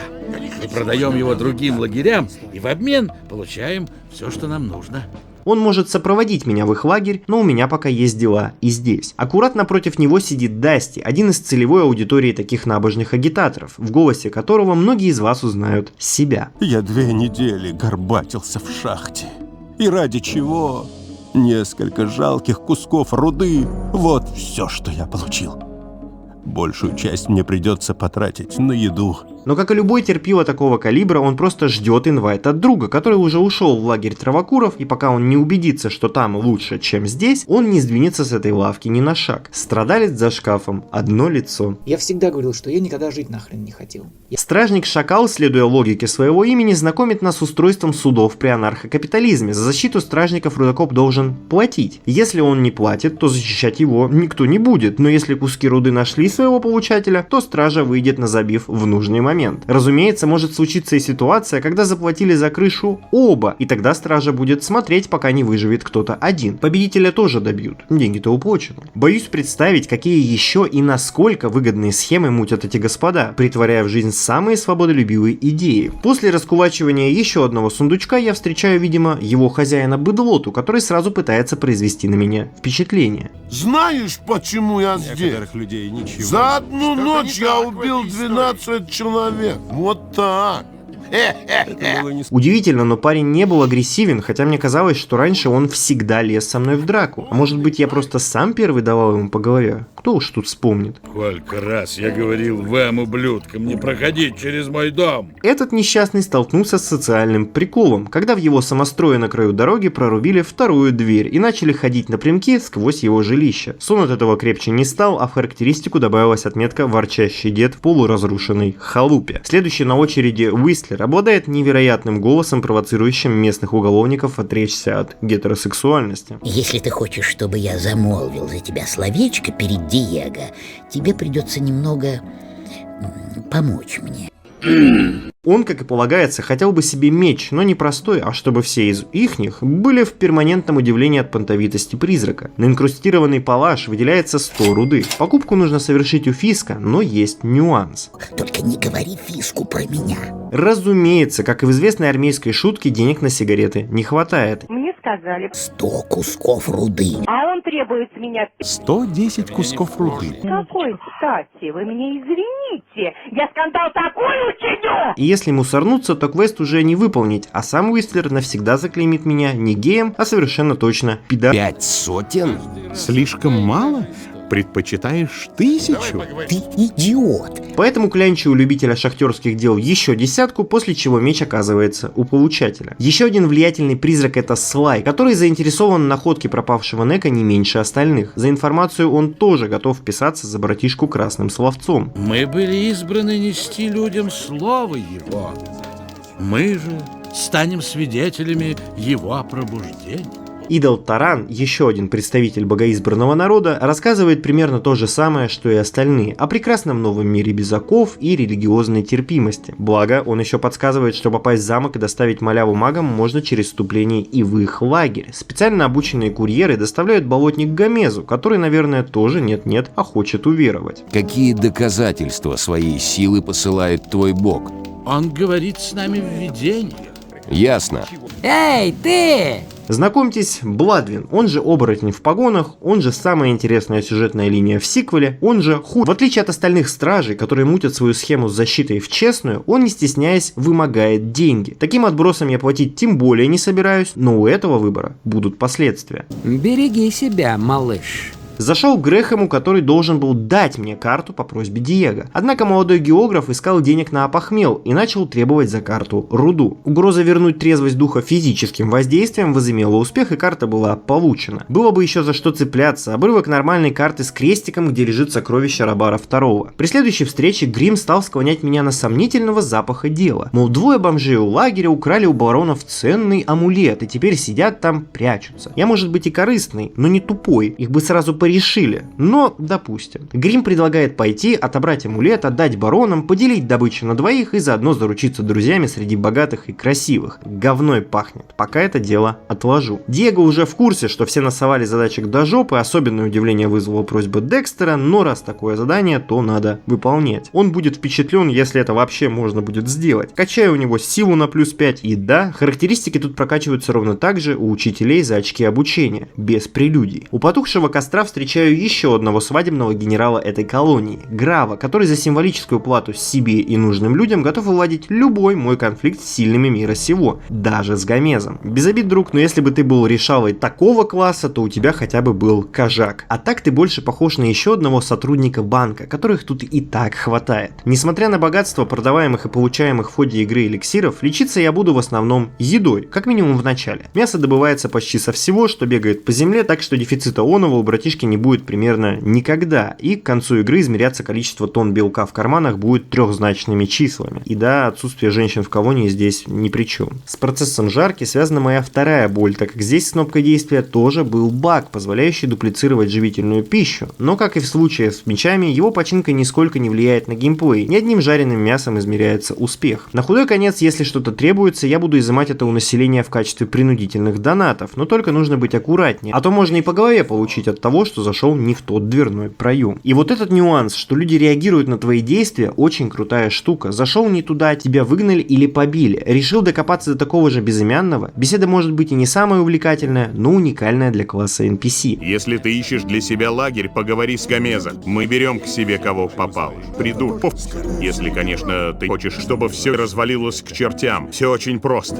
Мы продаем его другим лагерям и в обмен получаем все, что нам нужно. Он может сопроводить меня в их лагерь, но у меня пока есть дела и здесь. Аккуратно напротив него сидит Дасти, один из целевой аудитории таких набожных агитаторов, в голосе которого многие из вас узнают себя. Я 2 недели горбатился в шахте. И ради чего? Несколько жалких кусков руды. Вот все, что я получил. Большую часть мне придется потратить на еду. Но как и любой терпила такого калибра, он просто ждет инвайт от друга, который уже ушел в лагерь травокуров, и пока он не убедится, что там лучше, чем здесь, он не сдвинется с этой лавки ни на шаг. Страдалец за шкафом, одно лицо. Я всегда говорил, что я никогда жить нахрен не хотел. Стражник Шакал, следуя логике своего имени, знакомит нас с устройством судов при анархокапитализме. За защиту стражников рудокоп должен платить. Если он не платит, то защищать его никто не будет, но если куски руды нашли своего получателя, то стража выйдет на забив в нужный момент. Разумеется, может случиться и ситуация, когда заплатили за крышу оба, и тогда стража будет смотреть, пока не выживет кто-то один. Победителя тоже добьют, деньги-то уплочены. Боюсь представить, какие еще и насколько выгодные схемы мутят эти господа, притворяя в жизнь самые свободолюбивые идеи. После раскулачивания еще одного сундучка я встречаю, видимо, его хозяина Быдлоту, который сразу пытается произвести на меня впечатление. Знаешь, почему я здесь? Людей ничего. За одну ночь я убил 12 человек. Вот так. Удивительно, но парень не был агрессивен, хотя мне казалось, что раньше он всегда лез со мной в драку. А может быть, я просто сам первый давал ему по голове? Кто уж тут вспомнит? Сколько раз я говорил вам, ублюдкам, не проходить через мой дом. Этот несчастный столкнулся с социальным приколом, когда в его самострое на краю дороги прорубили вторую дверь и начали ходить напрямки сквозь его жилище. Сон от этого крепче не стал, а в характеристику добавилась отметка «ворчащий дед в полуразрушенной халупе». Следующий на очереди Уистлер обладает невероятным голосом, провоцирующим местных уголовников отречься от гетеросексуальности. Если ты хочешь, чтобы я замолвил за тебя словечко перед Диего, тебе придется немного помочь мне. Он, как и полагается, хотел бы себе меч, но не простой, а чтобы все из ихних были в перманентном удивлении от понтовитости призрака. На инкрустированный палаш выделяется 100 руды. Покупку нужно совершить у Фиска, но есть нюанс. Только не говори Фиску про меня. Разумеется, как и в известной армейской шутке, денег на сигареты не хватает. Мне сказали 100 кусков руды. А он требует с меня 110 кусков руды. Какой стати? Вы меня извините. Я скандал такой учиню! И если мусорнуться, то квест уже не выполнить, а сам Уистлер навсегда заклеймит меня не геем, а совершенно точно пидор. 500? Слишком мало? Предпочитаешь 1000? Ты идиот. Поэтому клянчу у любителя шахтерских дел еще 10, после чего меч оказывается у получателя. Еще один влиятельный призрак — это Слай, который заинтересован в находке пропавшего Нека не меньше остальных. За информацию он тоже готов вписаться за братишку красным словцом. Мы были избраны нести людям слово его. Мы же станем свидетелями его пробуждения. Идол Таран, еще один представитель богоизбранного народа, рассказывает примерно то же самое, что и остальные, о прекрасном новом мире без оков и религиозной терпимости. Благо, он еще подсказывает, что попасть в замок и доставить маляву магам можно через вступление и в их лагерь. Специально обученные курьеры доставляют болотник Гомезу, который, наверное, тоже нет-нет, а хочет уверовать. Какие доказательства своей силы посылает твой бог? Он говорит с нами в видениях. Ясно. Эй, ты! Знакомьтесь, Бладвин, он же оборотень в погонах, он же самая интересная сюжетная линия в сиквеле, он же хуй. В отличие от остальных стражей, которые мутят свою схему с защитой в честную, он, не стесняясь, вымогает деньги. Таким отбросом я платить тем более не собираюсь, но у этого выбора будут последствия. Береги себя, малыш. Зашел к Грэхэму, который должен был дать мне карту по просьбе Диего. Однако молодой географ искал денег на опохмел и начал требовать за карту руду. Угроза вернуть трезвость духа физическим воздействием возымела успех, и карта была получена. Было бы еще за что цепляться. Обрывок нормальной карты с крестиком, где лежит сокровище Рабара II. При следующей встрече Грим стал склонять меня на сомнительного запаха дела. Мол, двое бомжей у лагеря украли у баронов ценный амулет и теперь сидят там, прячутся. Я, может быть, и корыстный, но не тупой. Их бы сразу решили, но допустим. Грим предлагает пойти, отобрать амулет, отдать баронам, поделить добычу на двоих и заодно заручиться друзьями среди богатых и красивых. Говной пахнет. Пока это дело отложу. Диего уже в курсе, что все насовали задачек до жопы, особенное удивление вызвала просьба Декстера, но раз такое задание, то надо выполнять. Он будет впечатлен, если это вообще можно будет сделать. Качаю у него силу на +5, и да, характеристики тут прокачиваются ровно так же у учителей за очки обучения, без прелюдий. У потухшего костра встречаю еще одного свадебного генерала этой колонии, Грава, который за символическую плату себе и нужным людям готов уладить любой мой конфликт с сильными мира сего, даже с Гомезом. Без обид, друг, но если бы ты был решалой такого класса, то у тебя хотя бы был кожак. А так ты больше похож на еще одного сотрудника банка, которых тут и так хватает. Несмотря на богатство продаваемых и получаемых в ходе игры эликсиров, лечиться я буду в основном едой, как минимум в начале. Мясо добывается почти со всего, что бегает по земле, так что дефицита оного у братишки не будет примерно никогда, и к концу игры измеряться количество тонн белка в карманах будет трехзначными числами. И да, отсутствие женщин в колонии здесь ни при чем. С процессом жарки связана моя вторая боль, так как здесь с кнопкой действия тоже был баг, позволяющий дуплицировать живительную пищу, но как и в случае с мечами, его починка нисколько не влияет на геймплей, ни одним жареным мясом измеряется успех. На худой конец, если что-то требуется, я буду изымать это у населения в качестве принудительных донатов, но только нужно быть аккуратнее, а то можно и по голове получить от того, что зашел не в тот дверной проем. И вот этот нюанс, что люди реагируют на твои действия, очень крутая штука. Зашел не туда, тебя выгнали или побили. Решил докопаться до такого же безымянного? Беседа может быть и не самая увлекательная, но уникальная для класса NPC. Если ты ищешь для себя лагерь, поговори с Гомезом. Мы берем к себе кого попало. Придурков. Если, конечно, ты хочешь, чтобы все развалилось к чертям. Все очень просто.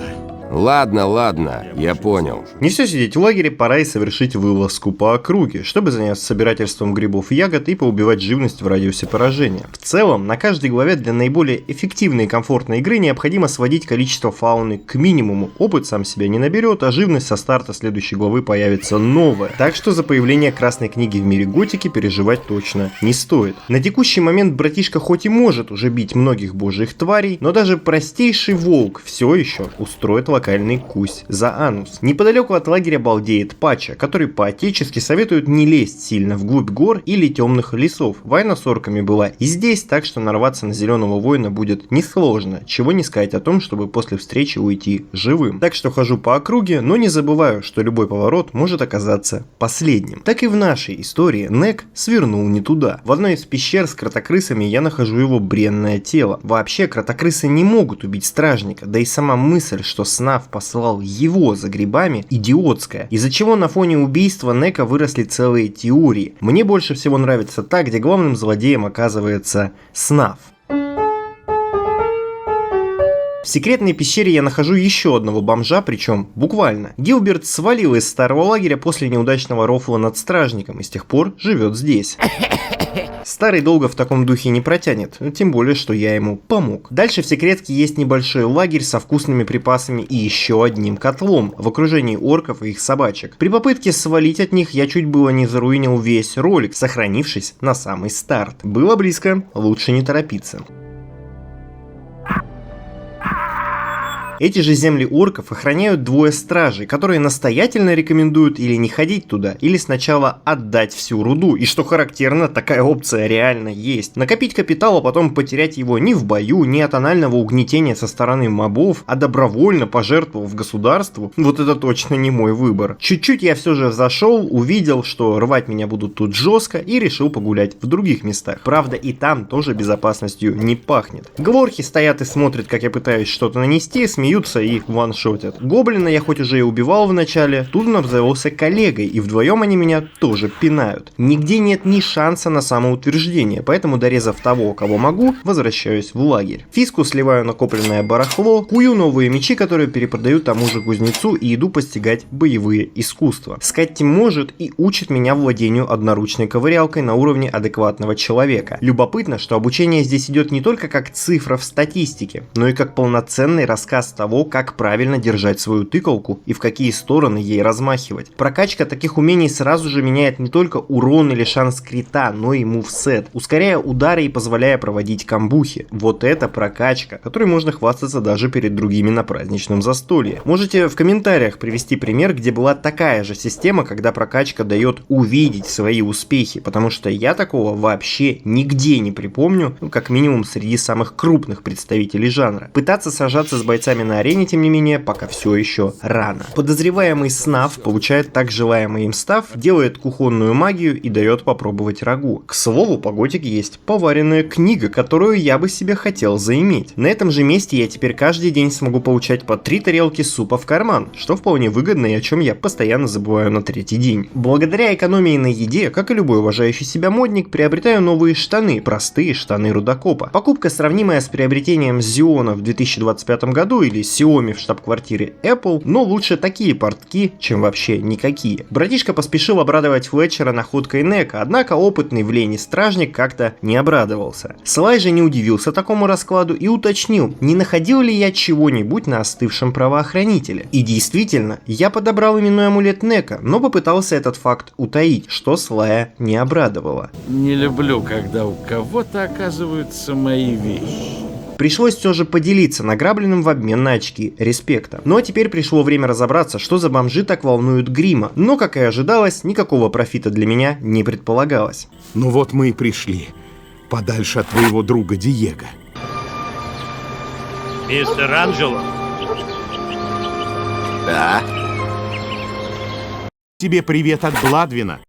Ладно, я понял. Не все сидеть в лагере, пора и совершить вылазку по округе, чтобы заняться собирательством грибов и ягод и поубивать живность в радиусе поражения. В целом, на каждой главе для наиболее эффективной и комфортной игры необходимо сводить количество фауны к минимуму. Опыт сам себя не наберет, а живность со старта следующей главы появится новая. Так что за появление красной книги в мире готики переживать точно не стоит. На текущий момент братишка хоть и может уже бить многих божьих тварей, но даже простейший волк все еще устроит локальный кусь за анус. Неподалеку от лагеря балдеет Пача, который по-отечески советует не лезть сильно вглубь гор или темных лесов. Война с орками была и здесь, так что нарваться на зеленого воина будет несложно, чего не сказать о том, чтобы после встречи уйти живым. Так что хожу по округе, но не забываю, что любой поворот может оказаться последним. Так и в нашей истории Нек свернул не туда. В одной из пещер с кротокрысами я нахожу его бренное тело. Вообще, кротокрысы не могут убить стражника, да и сама мысль, что Снав послал его за грибами, идиотская, из-за чего на фоне убийства Нека выросли целые теории. Мне больше всего нравится та, где главным злодеем оказывается Снав. В секретной пещере я нахожу еще одного бомжа, причем буквально. Гилберт свалил из старого лагеря после неудачного рофла над стражником и с тех пор живет здесь. Старый долго в таком духе не протянет, тем более, что я ему помог. Дальше в секретке есть небольшой лагерь со вкусными припасами и еще одним котлом в окружении орков и их собачек. При попытке свалить от них я чуть было не заруинил весь ролик, сохранившись на самый старт. Было близко, лучше не торопиться. Эти же земли орков охраняют двое стражей, которые настоятельно рекомендуют или не ходить туда, или сначала отдать всю руду. И что характерно, такая опция реально есть. Накопить капитал, а потом потерять его ни в бою, ни от анального угнетения со стороны мобов, а добровольно пожертвовав государству, вот это точно не мой выбор. Чуть-чуть я все же зашел, увидел, что рвать меня будут тут жестко, и решил погулять в других местах. Правда, и там тоже безопасностью не пахнет. Гворхи стоят и смотрят, как я пытаюсь что-то нанести, смеются и ваншотят. Гоблина я хоть уже и убивал в начале, тут он обзавелся коллегой, и вдвоем они меня тоже пинают. Нигде нет ни шанса на самоутверждение, поэтому, дорезав того, кого могу, возвращаюсь в лагерь. Фиску сливаю накопленное барахло, кую новые мечи, которые перепродаю тому же кузнецу, и иду постигать боевые искусства. Скатти может и учит меня владению одноручной ковырялкой на уровне адекватного человека. Любопытно, что обучение здесь идет не только как цифра в статистике, но и как полноценный рассказ того, как правильно держать свою тыкалку и в какие стороны ей размахивать. Прокачка таких умений сразу же меняет не только урон или шанс крита, но и мувсет, ускоряя удары и позволяя проводить камбухи. Вот это прокачка, которой можно хвастаться даже перед другими на праздничном застолье. Можете в комментариях привести пример, где была такая же система, когда прокачка дает увидеть свои успехи, потому что я такого вообще нигде не припомню, как минимум среди самых крупных представителей жанра. Пытаться сражаться с бойцами на арене, тем не менее, пока все еще рано. Подозреваемый Снав получает так желаемый им став, делает кухонную магию и дает попробовать рагу. К слову, по готике есть поваренная книга, которую я бы себе хотел заиметь. На этом же месте я теперь каждый день смогу получать по 3 тарелки супа в карман, что вполне выгодно и о чем я постоянно забываю на 3-й день. Благодаря экономии на еде, как и любой уважающий себя модник, приобретаю новые штаны, простые штаны рудокопа. Покупка, сравнимая с приобретением Xeon в 2025 году или Xiaomi в штаб-квартире Apple, но лучше такие портки, чем вообще никакие. Братишка поспешил обрадовать Флетчера находкой Нека, однако опытный в лени стражник как-то не обрадовался. Слай же не удивился такому раскладу и уточнил, не находил ли я чего-нибудь на остывшем правоохранителе. И действительно, я подобрал именной амулет Нека, но попытался этот факт утаить, что Слая не обрадовало. Не люблю, когда у кого-то оказываются мои вещи. Пришлось все же поделиться награбленным в обмен на очки респекта. Ну а теперь пришло время разобраться, что за бомжи так волнуют Грима. Но, как и ожидалось, никакого профита для меня не предполагалось. Ну вот мы и пришли. Подальше от твоего друга Диего. Мистер Анджело? Да? Тебе привет от Бладвина.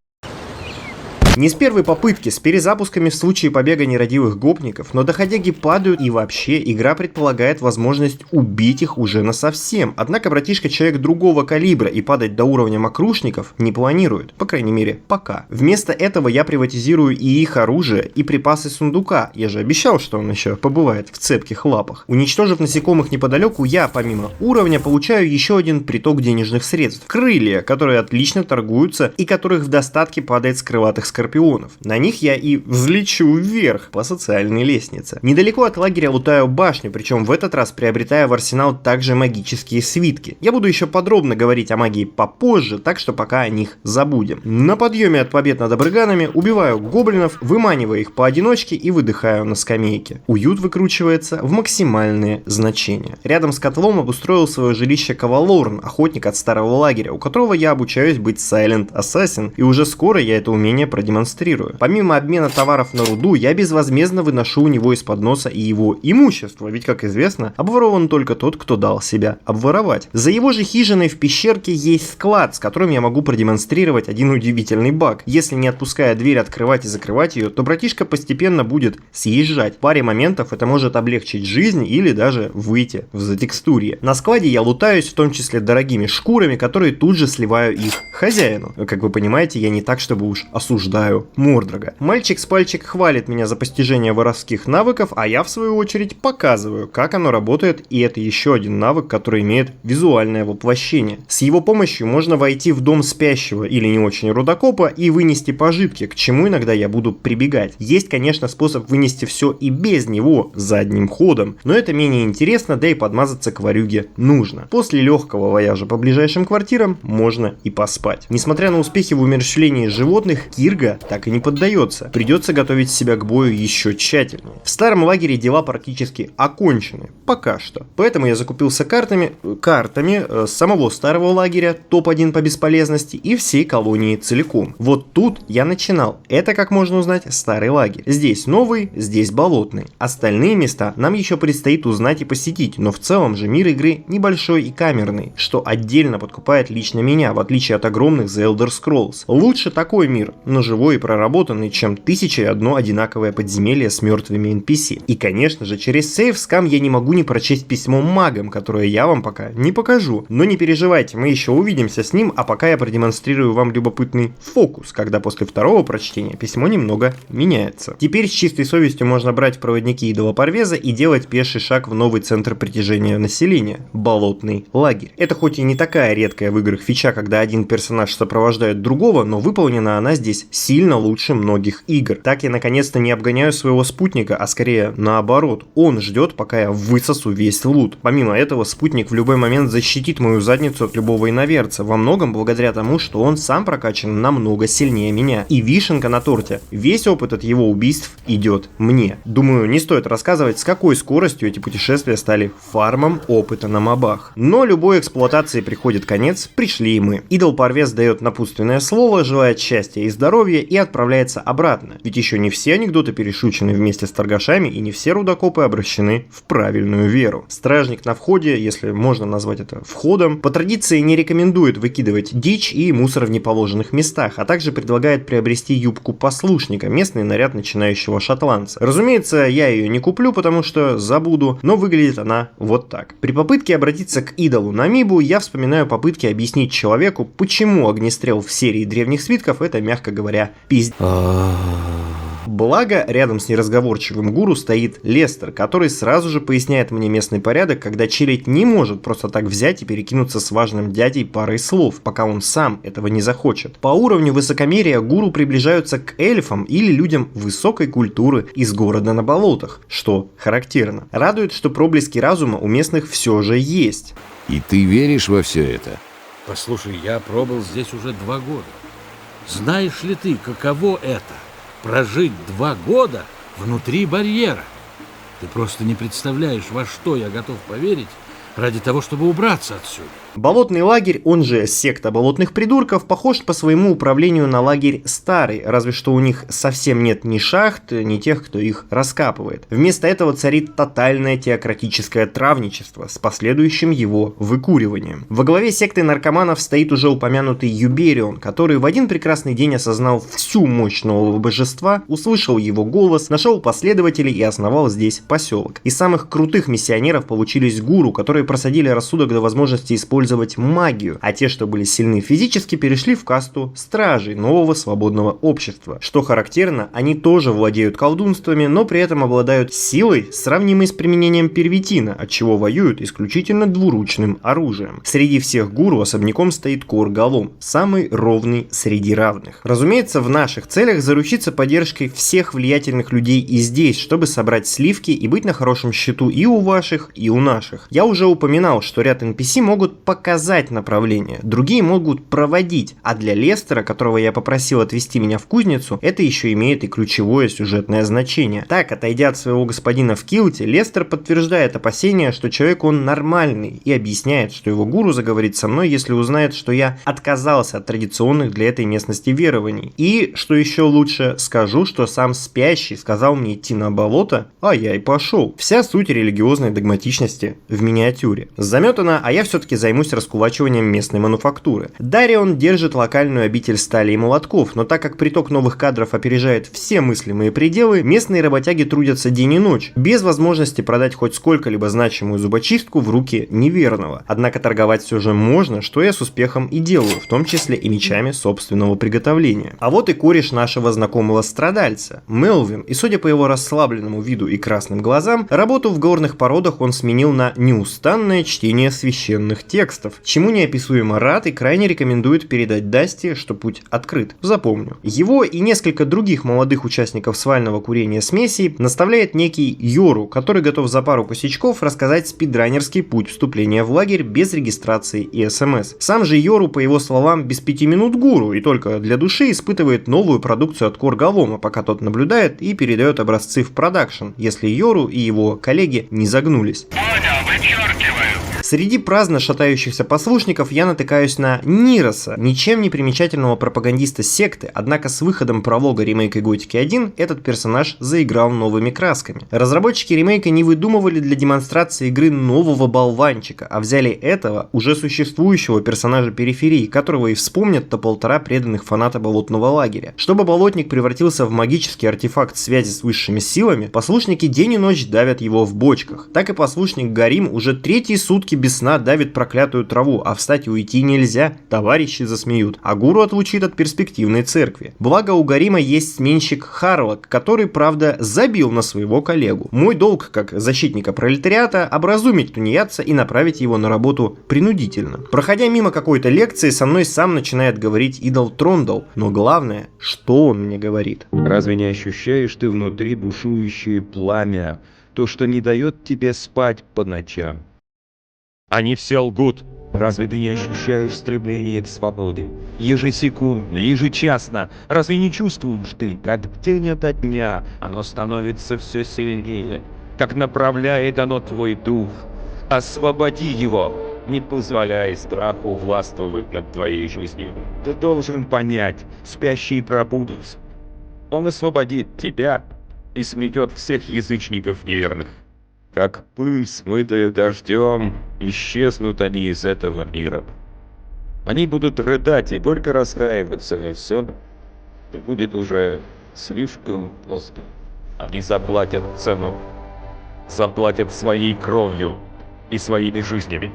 Не с первой попытки, с перезапусками в случае побега нерадивых гопников, но доходяги падают, и вообще игра предполагает возможность убить их уже насовсем. Однако братишка человек другого калибра и падать до уровня мокрушников не планирует, по крайней мере пока. Вместо этого я приватизирую и их оружие, и припасы сундука, я же обещал, что он еще побывает в цепких лапах. Уничтожив насекомых неподалеку, я помимо уровня получаю еще один приток денежных средств. Крылья, которые отлично торгуются и которых в достатке падает с крылатых скорпионов. скорпионов. На них я и взлечу вверх по социальной лестнице. Недалеко от лагеря лутаю башню, причем в этот раз приобретая в арсенал также магические свитки. Я буду еще подробно говорить о магии попозже, так что пока о них забудем. На подъеме от побед над абрыганами убиваю гоблинов, выманивая их поодиночке и выдыхаю на скамейке. Уют выкручивается в максимальные значения. Рядом с котлом обустроил свое жилище Кавалорн, охотник от старого лагеря, у которого я обучаюсь быть Silent Assassin, и уже скоро я это умение продемонстрирую. Помимо обмена товаров на руду, я безвозмездно выношу у него из-под носа и его имущество, ведь, как известно, обворован только тот, кто дал себя обворовать. За его же хижиной в пещерке есть склад, с которым я могу продемонстрировать один удивительный баг. Если не отпуская дверь открывать и закрывать ее, то братишка постепенно будет съезжать. В паре моментов это может облегчить жизнь или даже выйти в затекстурье. На складе я лутаюсь, в том числе дорогими шкурами, которые тут же сливаю их хозяину. Как вы понимаете, я не так, чтобы уж осуждаю Мордрога. Мальчик с пальчик хвалит меня за постижение воровских навыков, а я в свою очередь показываю, как оно работает, и это еще один навык, который имеет визуальное воплощение. С его помощью можно войти в дом спящего или не очень рудокопа и вынести пожитки, к чему иногда я буду прибегать. Есть, конечно, способ вынести все и без него, задним ходом, но это менее интересно, да и подмазаться к ворюге нужно. После легкого вояжа по ближайшим квартирам можно и поспать. Несмотря на успехи в умерщвлении животных, Кирга так и не поддается. Придется готовить себя к бою еще тщательнее. В старом лагере дела практически окончены. Пока что. Поэтому я закупился картами самого старого лагеря, топ-1 по бесполезности, и всей колонии целиком. Вот тут я начинал. Это, как можно узнать, старый лагерь. Здесь новый, здесь болотный. Остальные места нам еще предстоит узнать и посетить, но в целом же мир игры небольшой и камерный, что отдельно подкупает лично меня, в отличие от огромных The Elder Scrolls. Лучше такой мир, но живой и проработанный, чем 1001 одинаковое подземелье с мертвыми NPC. И, конечно же, через сейфскам я не могу не прочесть письмо магам, которое я вам пока не покажу. Но не переживайте, мы еще увидимся с ним, а пока я продемонстрирую вам любопытный фокус, когда после второго прочтения письмо немного меняется. Теперь с чистой совестью можно брать в проводники идолопарвеза и делать пеший шаг в новый центр притяжения населения – болотный лагерь. Это хоть и не такая редкая в играх фича, когда один персонаж сопровождает другого, но выполнена она здесь сильно лучше многих игр. Так я наконец-то не обгоняю своего спутника, а скорее наоборот. Он ждет, пока я высосу весь лут. Помимо этого, спутник в любой момент защитит мою задницу от любого иноверца, во многом благодаря тому, что он сам прокачан намного сильнее меня. И вишенка на торте. Весь опыт от его убийств идет мне. Думаю, не стоит рассказывать, с какой скоростью эти путешествия стали фармом опыта на мобах. Но любой эксплуатации приходит конец, пришли и мы. Идол-парвез дает напутственное слово, желает счастья и здоровья и отправляется обратно. Ведь еще не все анекдоты перешучены вместе с торгашами и не все рудокопы обращены в правильную веру. Стражник на входе, если можно назвать это входом, по традиции не рекомендует выкидывать дичь и мусор в неположенных местах, а также предлагает приобрести юбку послушника, местный наряд начинающего шотландца. Разумеется, я ее не куплю, потому что забуду, но выглядит она вот так. При попытке обратиться к идолу Намибу я вспоминаю попытки объяснить человеку, почему огнестрел в серии древних свитков это, мягко говоря, пиздец. Благо, рядом с неразговорчивым гуру стоит Лестер, который сразу же поясняет мне местный порядок, когда челядь не может просто так взять и перекинуться с важным дядей парой слов, пока он сам этого не захочет. По уровню высокомерия гуру приближаются к эльфам или людям высокой культуры из города на болотах, что характерно. Радует, что проблески разума у местных все же есть. И ты веришь во все это? Послушай, я пробыл здесь уже 2 года. Знаешь ли ты, каково это? Прожить 2 года внутри барьера. Ты просто не представляешь, во что я готов поверить ради того, чтобы убраться отсюда. Болотный лагерь, он же секта болотных придурков, похож по своему управлению на лагерь старый, разве что у них совсем нет ни шахт, ни тех, кто их раскапывает. Вместо этого царит тотальное теократическое травничество с последующим его выкуриванием. Во главе секты наркоманов стоит уже упомянутый Юберион, который в один прекрасный день осознал всю мощь нового божества, услышал его голос, нашел последователей и основал здесь поселок. Из самых крутых миссионеров получились гуру, которые просадили рассудок до возможности использовать использовать магию, а те, что были сильны физически, перешли в касту стражей нового свободного общества. Что характерно, они тоже владеют колдунствами, но при этом обладают силой, сравнимой с применением первитина, от чего воюют исключительно двуручным оружием. Среди всех гуру особняком стоит Кор-Галом, самый ровный среди равных. Разумеется, в наших целях заручиться поддержкой всех влиятельных людей и здесь, чтобы собрать сливки и быть на хорошем счету и у ваших, и у наших. Я уже упоминал, что ряд NPC могут показать направление, другие могут проводить, а для Лестера, которого я попросил отвезти меня в кузницу, это еще имеет и ключевое сюжетное значение. Так, отойдя от своего господина в килте, Лестер подтверждает опасения, что человек он нормальный, и объясняет, что его гуру заговорит со мной, если узнает, что я отказался от традиционных для этой местности верований. И, что еще лучше, скажу, что сам спящий сказал мне идти на болото, а я и пошел. Вся суть религиозной догматичности в миниатюре. Заметано, а я все-таки займусь раскулачиванием местной мануфактуры. Дарион держит локальную обитель стали и молотков, но так как приток новых кадров опережает все мыслимые пределы, местные работяги трудятся день и ночь, без возможности продать хоть сколько-либо значимую зубочистку в руки неверного. Однако торговать все же можно, что я с успехом и делаю, в том числе и мечами собственного приготовления. А вот и кореш нашего знакомого страдальца, Мелвин, и судя по его расслабленному виду и красным глазам, работу в горных породах он сменил на неустанное чтение священных текстов, чему неописуемо рад и крайне рекомендует передать Дасти, что путь открыт. Запомню. Его и несколько других молодых участников свального курения смесей наставляет некий Йору, который готов за пару косячков рассказать спидранерский путь вступления в лагерь без регистрации и СМС. Сам же Йору, по его словам, без 5 минут гуру и только для души испытывает новую продукцию от Кор-Галома, пока тот наблюдает и передает образцы в продакшн, если Йору и его коллеги не загнулись. Среди праздно шатающихся послушников я натыкаюсь на Нироса, ничем не примечательного пропагандиста секты, однако с выходом пролога ремейка Готики 1 этот персонаж заиграл новыми красками. Разработчики ремейка не выдумывали для демонстрации игры нового болванчика, а взяли этого, уже существующего персонажа периферии, которого и вспомнят-то полтора преданных фаната болотного лагеря. Чтобы болотник превратился в магический артефакт связи с высшими силами, послушники день и ночь давят его в бочках. Так и послушник Гарим уже третьи сутки без сна давит проклятую траву, а встать и уйти нельзя, товарищи засмеют, а гуру отлучит от перспективной церкви. Благо у Гарима есть сменщик Харлок, который, правда, забил на своего коллегу. Мой долг, как защитника пролетариата, образумить тунеядца и направить его на работу принудительно. Проходя мимо какой-то лекции, со мной сам начинает говорить идол Трондал, но главное, что он мне говорит. Разве не ощущаешь ты внутри бушующее пламя, то, что не дает тебе спать по ночам? Они все лгут. Разве ты не ощущаешь стремление к свободе? Ежесекундно, ежечасно. Разве не чувствуешь ты, как день ото дня оно становится все сильнее? Как направляет оно твой дух? Освободи его, не позволяй страху властвовать над твоей жизнью. Ты должен понять, спящий пробудится. Он освободит тебя и сметет всех язычников неверных. Как пыль, смытая дождем, исчезнут они из этого мира. Они будут рыдать и только раскаиваться, и все будет уже слишком поздно. Они заплатят цену. Заплатят своей кровью и своими жизнями.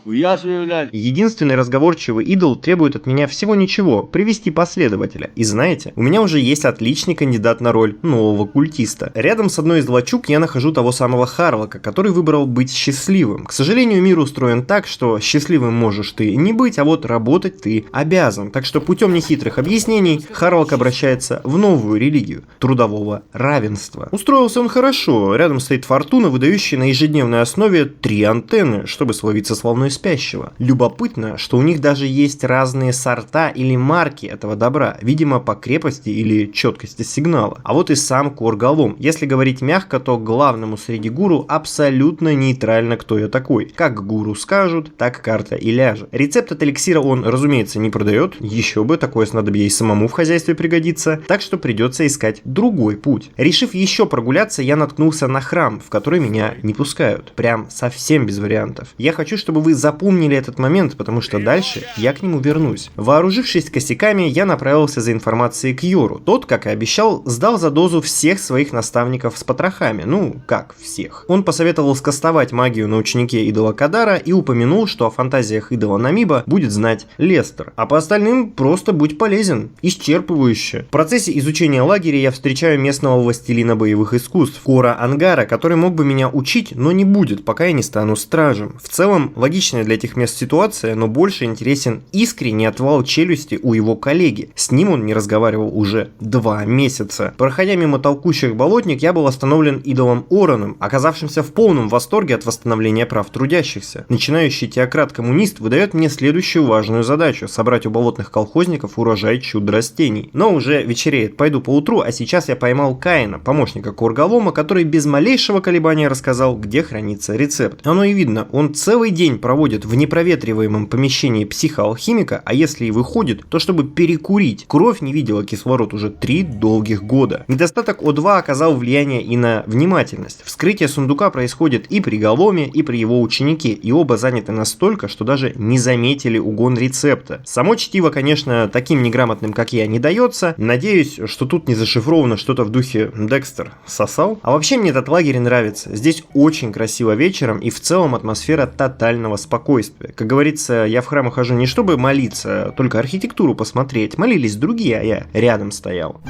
Единственный разговорчивый идол требует от меня всего ничего – привести последователя. И знаете, у меня уже есть отличный кандидат на роль нового культиста. Рядом с одной из лачуг я нахожу того самого Харлока, который выбрал быть счастливым. К сожалению, мир устроен так, что счастливым можешь ты не быть, а вот работать ты обязан. Так что путем нехитрых объяснений Харлок обращается в новую религию – трудового равенства. Устроился он хорошо. Рядом стоит Фортуна, выдающая на ежедневной основе 3 антенны, чтобы словиться с волной спящего. Любопытно, что у них даже есть разные сорта или марки этого добра, видимо по крепости или четкости сигнала. А вот и сам Кор-Галом. Если говорить мягко, то главному среди гуру абсолютно нейтрально, кто я такой. Как гуру скажут, так карта и ляжет. Рецепт от эликсира он, разумеется, не продает, еще бы, такое снадобье и самому в хозяйстве пригодится, так что придется искать другой путь. Решив еще прогуляться, я наткнулся на храм, в который меня не пускают. Прям совсем без вариантов. Я хочу, чтобы вы вы запомнили этот момент, потому что дальше я к нему вернусь. Вооружившись косяками, я направился за информацией к Йору. Тот, как и обещал, сдал за дозу всех своих наставников с потрохами. Ну, как всех. Он посоветовал скастовать магию на ученике идола Кадара и упомянул, что о фантазиях идола Намиба будет знать Лестер. А по остальным просто будь полезен. Исчерпывающе. В процессе изучения лагеря я встречаю местного властелина боевых искусств, Кора Ангара, который мог бы меня учить, но не будет, пока я не стану стражем. В целом, логичная для этих мест ситуация, но больше интересен искренний отвал челюсти у его коллеги. С ним он не разговаривал уже 2 месяца. Проходя мимо толкущих болотник, я был остановлен идолом Ороном, оказавшимся в полном восторге от восстановления прав трудящихся. Начинающий теократ-коммунист выдает мне следующую важную задачу – собрать у болотных колхозников урожай чудо-растений. Но уже вечереет, пойду поутру, а сейчас я поймал Каина, помощника Корголома, который без малейшего колебания рассказал, где хранится рецепт. Оно и видно, он целый день проводит в непроветриваемом помещении психоалхимика, а если и выходит, то чтобы перекурить. Кровь не видела кислород уже 3 долгих года. Недостаток О2 оказал влияние и на внимательность. Вскрытие сундука происходит и при Голоме, и при его ученике, и оба заняты настолько, что даже не заметили угон рецепта. Само чтиво, конечно, таким неграмотным, как я, не дается. Надеюсь, что тут не зашифровано что-то в духе «Декстер сосал». А вообще мне этот лагерь нравится. Здесь очень красиво вечером и в целом атмосфера тотального спокойствия. Как говорится, я в храмы хожу не чтобы молиться, только архитектуру посмотреть. Молились другие, а я рядом стоял.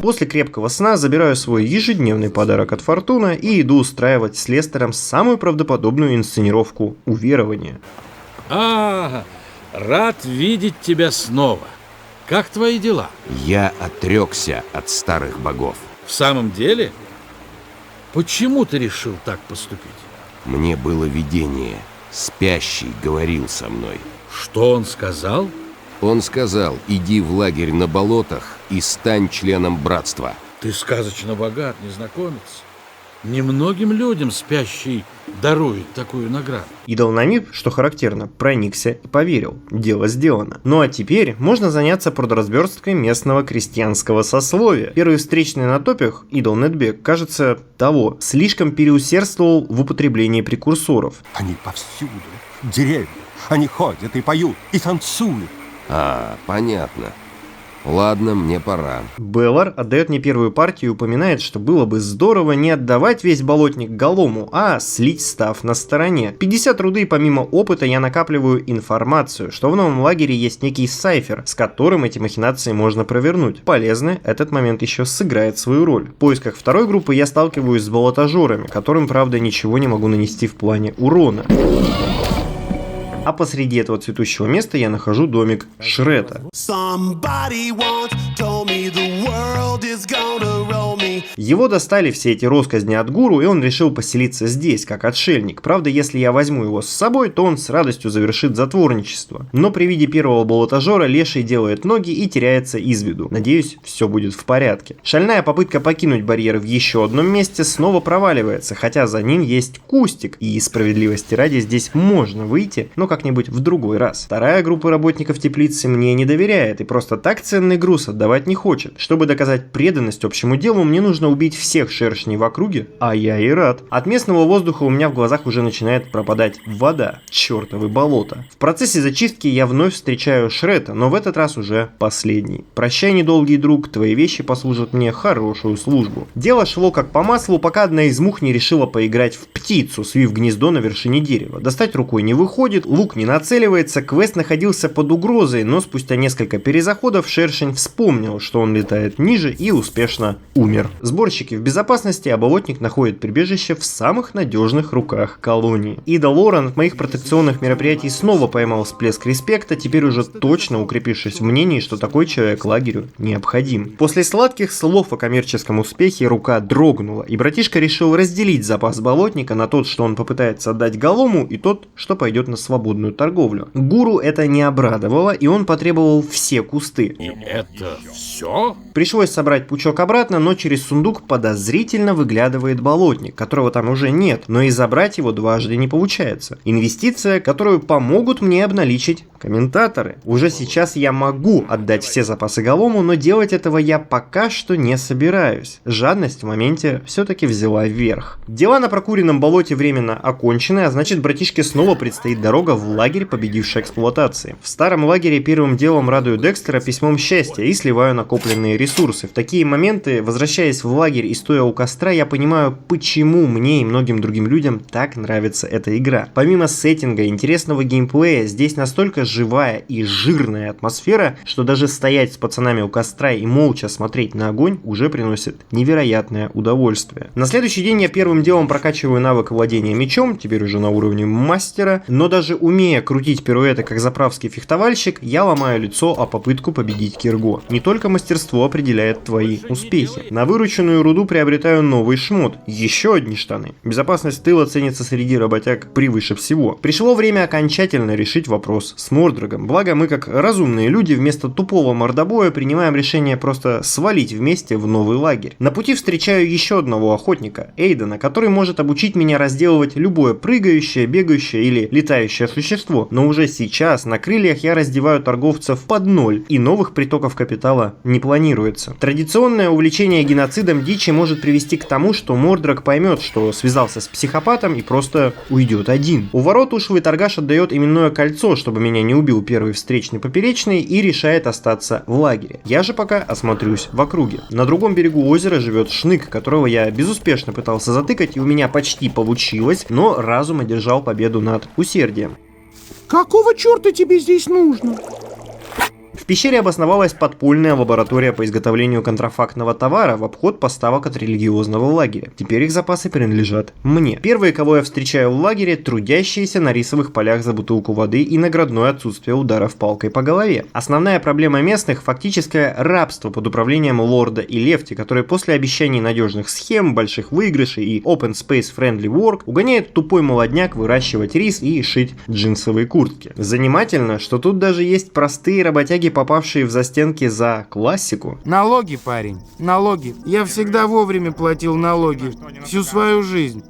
После крепкого сна забираю свой ежедневный подарок от Фортуна и иду устраивать с Лестером самую правдоподобную инсценировку уверования. Рад видеть тебя снова. Как твои дела? Я отрекся от старых богов. В самом деле? Почему ты решил так поступить? Мне было видение. Спящий говорил со мной. Что он сказал? Он сказал, иди в лагерь на болотах и стань членом братства. Ты сказочно богат, незнакомец. Немногим людям спящий дарует такую награду. Идол Намиб, что характерно, проникся и поверил. Дело сделано. Ну а теперь можно заняться продразверсткой местного крестьянского сословия. Первый встречный на топях, идол Нетбек, кажется, слишком переусердствовал в употреблении прекурсоров. Они повсюду. Деревья. Они ходят и поют, и танцуют. Понятно. Ладно, мне пора. Беллар отдает мне первую партию и упоминает, что было бы здорово не отдавать весь болотник Голому, а слить став на стороне. 50 руды, помимо опыта, я накапливаю информацию, что в новом лагере есть некий сайфер, с которым эти махинации можно провернуть. Полезно, этот момент еще сыграет свою роль. В поисках второй группы я сталкиваюсь с болотожорами, которым, правда, ничего не могу нанести в плане урона. А посреди этого цветущего места я нахожу домик Шрета. Его достали все эти росказни от гуру, и он решил поселиться здесь, как отшельник. Правда, если я возьму его с собой, то он с радостью завершит затворничество. Но при виде первого болотожора леший делает ноги и теряется из виду. Надеюсь, все будет в порядке. Шальная попытка покинуть барьер в еще одном месте снова проваливается, хотя за ним есть кустик, и справедливости ради здесь можно выйти, но как-нибудь в другой раз. Вторая группа работников теплицы мне не доверяет и просто так ценный груз отдавать не хочет. Чтобы доказать преданность общему делу, мне нужно убить всех шершней в округе, а я и рад. От местного воздуха у меня в глазах уже начинает пропадать вода. Чертовы болота. В процессе зачистки я вновь встречаю Шрета, но в этот раз уже последний. Прощай, недолгий друг, твои вещи послужат мне хорошую службу. Дело шло как по маслу, пока одна из мух не решила поиграть в птицу, свив гнездо на вершине дерева. Достать рукой не выходит, лук не нацеливается, квест находился под угрозой, но спустя несколько перезаходов шершень вспомнил, что он летает ниже и успешно умер. Сборщики в безопасности, а болотник находит прибежище в самых надежных руках колонии. Идол Лорен от моих протекционных мероприятий снова поймал всплеск респекта, теперь уже точно укрепившись в мнении, что такой человек лагерю необходим. После сладких слов о коммерческом успехе рука дрогнула, и братишка решил разделить запас болотника на тот, что он попытается отдать Голому, и тот, что пойдет на свободную торговлю. Гуру это не обрадовало, и он потребовал все кусты. И это все? Пришлось собрать пучок обратно, но через сундук сундук подозрительно выглядывает болотник, которого там уже нет, но и забрать его дважды не получается. Инвестиция, которую помогут мне обналичить комментаторы. Уже сейчас я могу отдать все запасы Голому, но делать этого я пока что не собираюсь. Жадность в моменте все-таки взяла вверх. Дела на прокуренном болоте временно окончены, а значит, братишке снова предстоит дорога в лагерь победившей эксплуатации. В старом лагере первым делом радую Декстера письмом счастья и сливаю накопленные ресурсы. В такие моменты, возвращаясь в лагерь и стоя у костра, я понимаю, почему мне и многим другим людям так нравится эта игра. Помимо сеттинга, интересного геймплея, здесь настолько живая и жирная атмосфера, что даже стоять с пацанами у костра и молча смотреть на огонь уже приносит невероятное удовольствие. На следующий день я первым делом прокачиваю навык владения мечом, теперь уже на уровне мастера, но даже умея крутить пируэты как заправский фехтовальщик, я ломаю лицо о попытку победить Кирго. Не только мастерство определяет твои успехи. На вырученную руду приобретаю новый шмот, еще одни штаны. Безопасность тыла ценится среди работяг превыше всего. Пришло время окончательно решить вопрос с Мордрагом. Благо мы, как разумные люди, вместо тупого мордобоя принимаем решение просто свалить вместе в новый лагерь. На пути встречаю еще одного охотника, Эйдена, который может обучить меня разделывать любое прыгающее, бегающее или летающее существо. Но уже сейчас на крыльях я раздеваю торговцев под ноль, и новых притоков капитала не планируется. Традиционное увлечение геноцидом дичи может привести к тому, что Мордраг поймет, что связался с психопатом и просто уйдет один. У ворот ушлый торгаш отдает именное кольцо, чтобы меня не убил первый встречный поперечный, и решает остаться в лагере. Я же пока осмотрюсь в округе. На другом берегу озера живет Шнык, которого я безуспешно пытался затыкать, и у меня почти получилось, но разум одержал победу над усердием. Какого черта тебе здесь нужно? В пещере обосновалась подпольная лаборатория по изготовлению контрафактного товара в обход поставок от религиозного лагеря. Теперь их запасы принадлежат мне. Первые, кого я встречаю в лагере, трудящиеся на рисовых полях за бутылку воды и наградное отсутствие ударов палкой по голове. Основная проблема местных – фактическое рабство под управлением Лорда и Лефти, которые после обещаний надежных схем, больших выигрышей и Open Space Friendly Work угоняют тупой молодняк выращивать рис и шить джинсовые куртки. Занимательно, что тут даже есть простые работяги, попавшие в застенки за классику. Налоги, парень, налоги. Я всегда вовремя платил налоги, всю свою жизнь.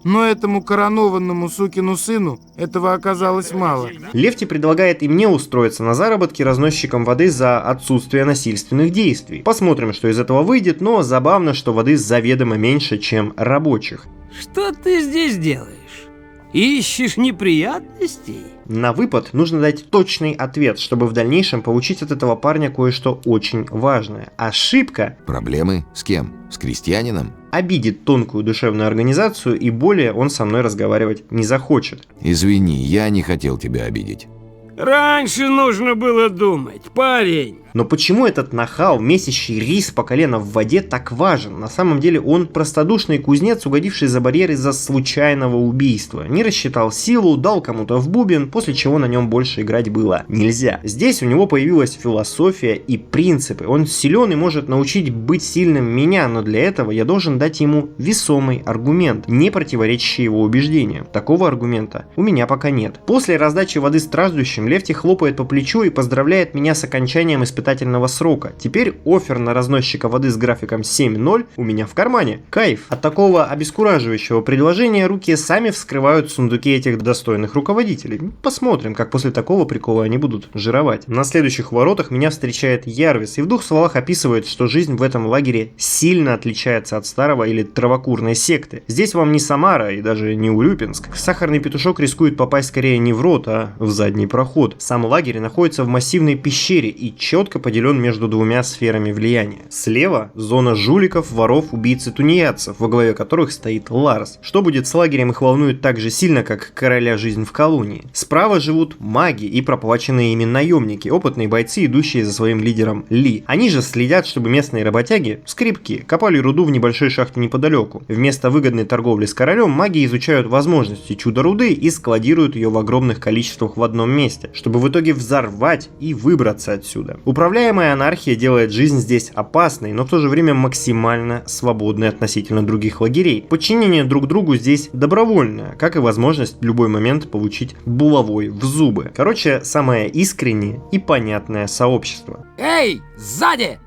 Но этому коронованному сукину сыну этого оказалось мало. Лефти предлагает и мне устроиться на заработки разносчиком воды за отсутствие насильственных действий. Посмотрим, что из этого выйдет, но забавно, что воды заведомо меньше, чем рабочих. Что ты здесь делаешь? Ищешь неприятностей? На выпад нужно дать точный ответ, чтобы в дальнейшем получить от этого парня кое-что очень важное. Ошибка... Проблемы? С кем? С крестьянином? Обидит тонкую душевную организацию, и более он со мной разговаривать не захочет. Извини, я не хотел тебя обидеть. Раньше нужно было думать, парень. Но почему этот нахал, месящий рис по колено в воде, так важен? На самом деле он простодушный кузнец, угодивший за барьер из-за случайного убийства. Не рассчитал силу, дал кому-то в бубен, после чего на нем больше играть было нельзя. Здесь у него появилась философия и принципы. Он силен и может научить быть сильным меня, но для этого я должен дать ему весомый аргумент, не противоречащий его убеждениям. Такого аргумента у меня пока нет. После раздачи воды страждущим Лефти хлопает по плечу и поздравляет меня с окончанием испытательного срока. Теперь оффер на разносчика воды с графиком 7.0 у меня в кармане. Кайф. От такого обескураживающего предложения руки сами вскрывают сундуки этих достойных руководителей. Посмотрим, как после такого прикола они будут жировать. На следующих воротах меня встречает Ярвис и в двух словах описывает, что жизнь в этом лагере сильно отличается от старого или травокурной секты. Здесь вам не Самара и даже не Урюпинск. Сахарный петушок рискует попасть скорее не в рот, а в задний проход. Сам лагерь находится в массивной пещере и четко поделен между двумя сферами влияния. Слева зона жуликов, воров, убийц и тунеядцев, во главе которых стоит Ларс. Что будет с лагерем, их волнует так же сильно, как короля жизнь в колонии. Справа живут маги и проплаченные ими наемники, опытные бойцы, идущие за своим лидером Ли. Они же следят, чтобы местные работяги, скрипки, копали руду в небольшой шахте неподалеку. Вместо выгодной торговли с королем маги изучают возможности чудо-руды и складируют ее в огромных количествах в одном месте, чтобы в итоге взорвать и выбраться отсюда. Управляемая анархия делает жизнь здесь опасной, но в то же время максимально свободной относительно других лагерей. Подчинение друг другу здесь добровольное, как и возможность в любой момент получить булавой в зубы. Короче, самое искреннее и понятное сообщество. Эй, сзади!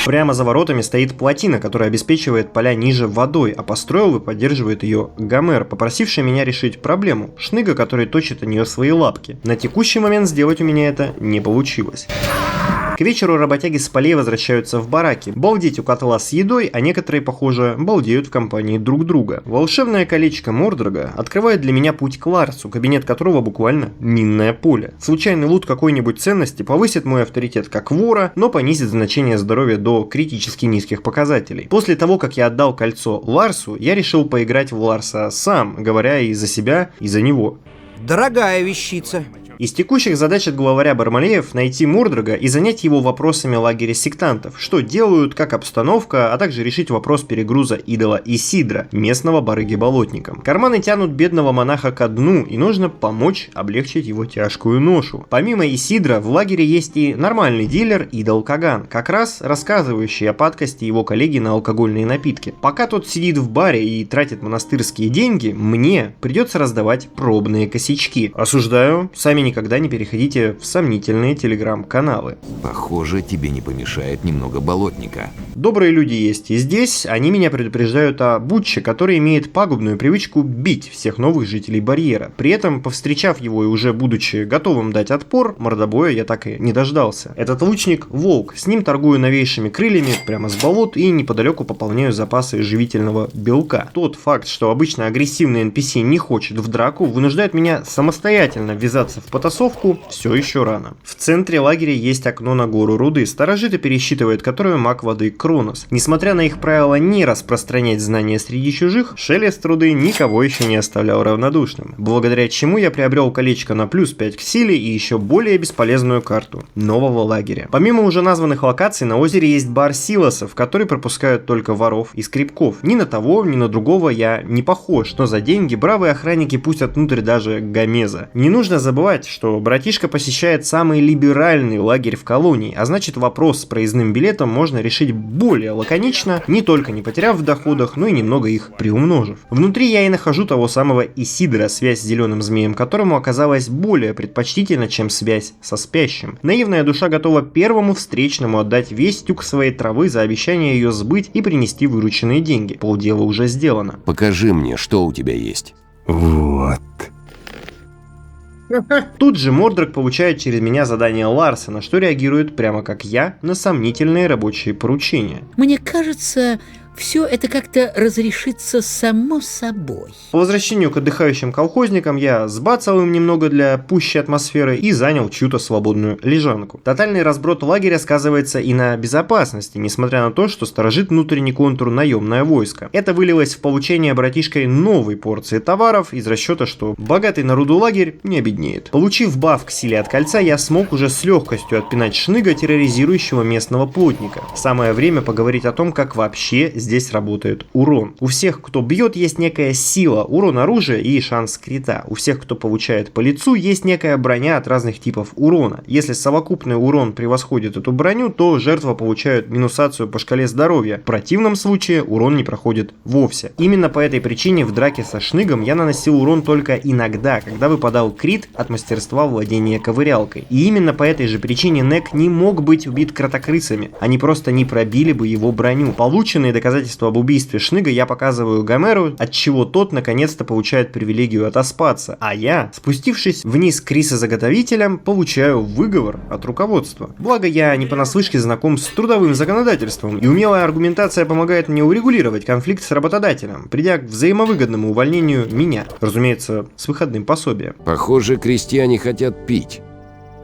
Прямо за воротами стоит плотина, которая обеспечивает поля ниже водой, а построил и поддерживает ее Гомер, попросивший меня решить проблему шныга, который точит о нее свои лапки. На текущий момент сделать у меня это не получилось. К вечеру работяги с полей возвращаются в бараки. Балдеть у котла с едой, а некоторые, похоже, балдеют в компании друг друга. Волшебное колечко Мордрага открывает для меня путь к Ларсу, кабинет которого буквально минное поле. Случайный лут какой-нибудь ценности повысит мой авторитет как вора, но понизит значение здоровья до критически низких показателей. После того, как я отдал кольцо Ларсу, я решил поиграть в Ларса сам, говоря и за себя, и за него. Дорогая вещица. Из текущих задач от главаря Бармалеев найти Мордрага и занять его вопросами лагеря сектантов, что делают, как обстановка, а также решить вопрос перегруза идола Исидра, местного барыги-болотника. Карманы тянут бедного монаха ко дну, и нужно помочь облегчить его тяжкую ношу. Помимо Исидра, в лагере есть и нормальный дилер идол Каган, как раз рассказывающий о падкости его коллеги на алкогольные напитки. Пока тот сидит в баре и тратит монастырские деньги, мне придется раздавать пробные косячки. Осуждаю, сами никогда не переходите в сомнительные телеграм-каналы. Похоже, тебе не помешает немного болотника. Добрые люди есть и здесь, они меня предупреждают о Бутче, который имеет пагубную привычку бить всех новых жителей барьера. При этом, повстречав его и уже будучи готовым дать отпор, мордобоя я так и не дождался. Этот лучник — волк, с ним торгую новейшими крыльями прямо с болот и неподалеку пополняю запасы живительного белка. Тот факт, что обычно агрессивный NPC не хочет в драку, вынуждает меня самостоятельно ввязаться в потасовку все еще рано. В центре лагеря есть окно на гору руды, старожиты пересчитывают которую маг воды Кронос. Несмотря на их правило не распространять знания среди чужих, шелест руды никого еще не оставлял равнодушным, благодаря чему я приобрел колечко на плюс 5 к силе и еще более бесполезную карту нового лагеря. Помимо уже названных локаций, на озере есть бар Силосов, который пропускают только воров и скребков. Ни на того, ни на другого я не похож, но за деньги бравые охранники пустят внутрь даже Гомеза. Не нужно забывать, что братишка посещает самый либеральный лагерь в колонии, а значит вопрос с проездным билетом можно решить более лаконично, не только не потеряв в доходах, но и немного их приумножив. Внутри я и нахожу того самого Исидра, связь с зеленым змеем которому оказалась более предпочтительна, чем связь со спящим. Наивная душа готова первому встречному отдать весь тюк своей травы за обещание ее сбыть и принести вырученные деньги. Полдела уже сделано. Покажи мне, что у тебя есть. Вот. Тут же Мордраг получает через меня задание Ларса, на что реагирует прямо как я на сомнительные рабочие поручения. Мне кажется, все это как-то разрешится само собой. По возвращению к отдыхающим колхозникам я сбацал им немного для пущей атмосферы и занял чью-то свободную лежанку. Тотальный разброд лагеря сказывается и на безопасности, несмотря на то, что сторожит внутренний контур наемное войско. Это вылилось в получение братишкой новой порции товаров из расчета, что богатый на руду лагерь не обеднеет. Получив баф к силе от кольца, я смог уже с легкостью отпинать шныга, терроризирующего местного плотника. Самое время поговорить о том, как вообще здесь работает урон. У всех, кто бьет, есть некая сила, урон оружия и шанс крита. У всех, кто получает по лицу, есть некая броня от разных типов урона. Если совокупный урон превосходит эту броню, то жертва получает минусацию по шкале здоровья. В противном случае урон не проходит вовсе. Именно по этой причине в драке со шныгом я наносил урон только иногда, когда выпадал крит от мастерства владения ковырялкой. И именно по этой же причине Нек не мог быть убит кротокрысами. Они просто не пробили бы его броню. Полученные доказательства об убийстве шныга я показываю Гомеру, отчего тот наконец-то получает привилегию отоспаться, а я, спустившись вниз к рисозаготовителям, получаю выговор от руководства. Благо я не понаслышке знаком с трудовым законодательством, и умелая аргументация помогает мне урегулировать конфликт с работодателем, придя к взаимовыгодному увольнению меня, разумеется, с выходным пособием. Похоже, крестьяне хотят пить.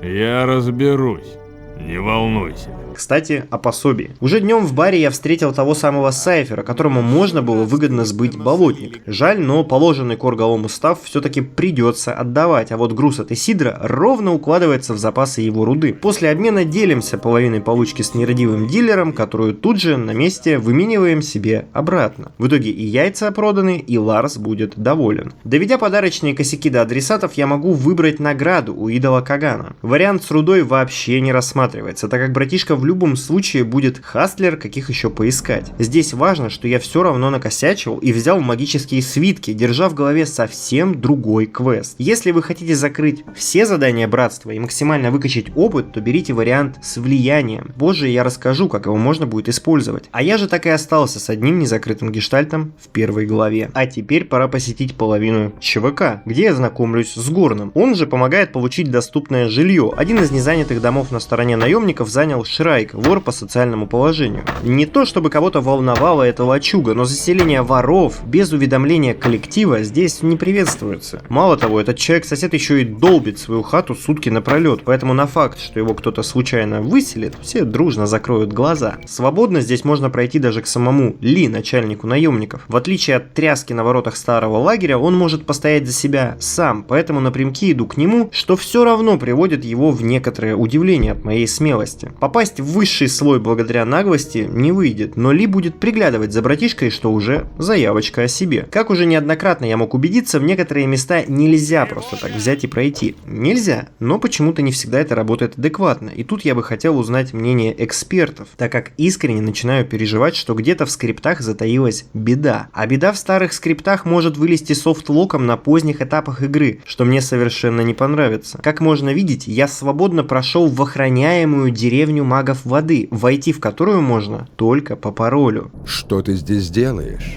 Я разберусь, не волнуйся. Кстати, о пособии. Уже днем в баре я встретил того самого Сайфера, которому можно было выгодно сбыть болотник. Жаль, но положенный Корголому став все-таки придется отдавать, а вот груз от Исидра ровно укладывается в запасы его руды. После обмена делимся половиной получки с нерадивым дилером, которую тут же на месте вымениваем себе обратно. В итоге и яйца проданы, и Ларс будет доволен. Доведя подарочные косяки до адресатов, я могу выбрать награду у идола Кагана. Вариант с рудой вообще не рассматривается, так как братишка в любом случае будет хастлер, каких еще поискать. Здесь важно, что я все равно накосячил и взял магические свитки, держа в голове совсем другой квест. Если вы хотите закрыть все задания братства и максимально выкачать опыт, то берите вариант с влиянием. Позже я расскажу, как его можно будет использовать. А я же так и остался с одним незакрытым гештальтом в первой главе. А теперь пора посетить половину ЧВК, где я знакомлюсь с Горном. Он же помогает получить доступное жилье. Один из незанятых домов на стороне наемников занял Шрайк, вор по социальному положению. Не то чтобы кого-то волновала эта лачуга, но заселение воров без уведомления коллектива здесь не приветствуется. Мало того, этот человек-сосед еще и долбит свою хату сутки напролет, поэтому на факт, что его кто-то случайно выселит, все дружно закроют глаза. Свободно здесь можно пройти даже к самому Ли, начальнику наемников. В отличие от тряски на воротах старого лагеря, он может постоять за себя сам, поэтому напрямки иду к нему, что все равно приводит его в некоторое удивление от моей смелости. Попасть в высший слой благодаря наглости не выйдет, но Ли будет приглядывать за братишкой, что уже заявочка о себе. Как уже неоднократно я мог убедиться, в некоторые места нельзя просто так взять и пройти. Нельзя, но почему-то не всегда это работает адекватно, и тут я бы хотел узнать мнение экспертов, так как искренне начинаю переживать, что где-то в скриптах затаилась беда. А беда в старых скриптах может вылезти софтлоком на поздних этапах игры, что мне совершенно не понравится. Как можно видеть, я свободно прошел в охраняемую деревню магов воды, войти в которую можно только по паролю. Что ты здесь делаешь?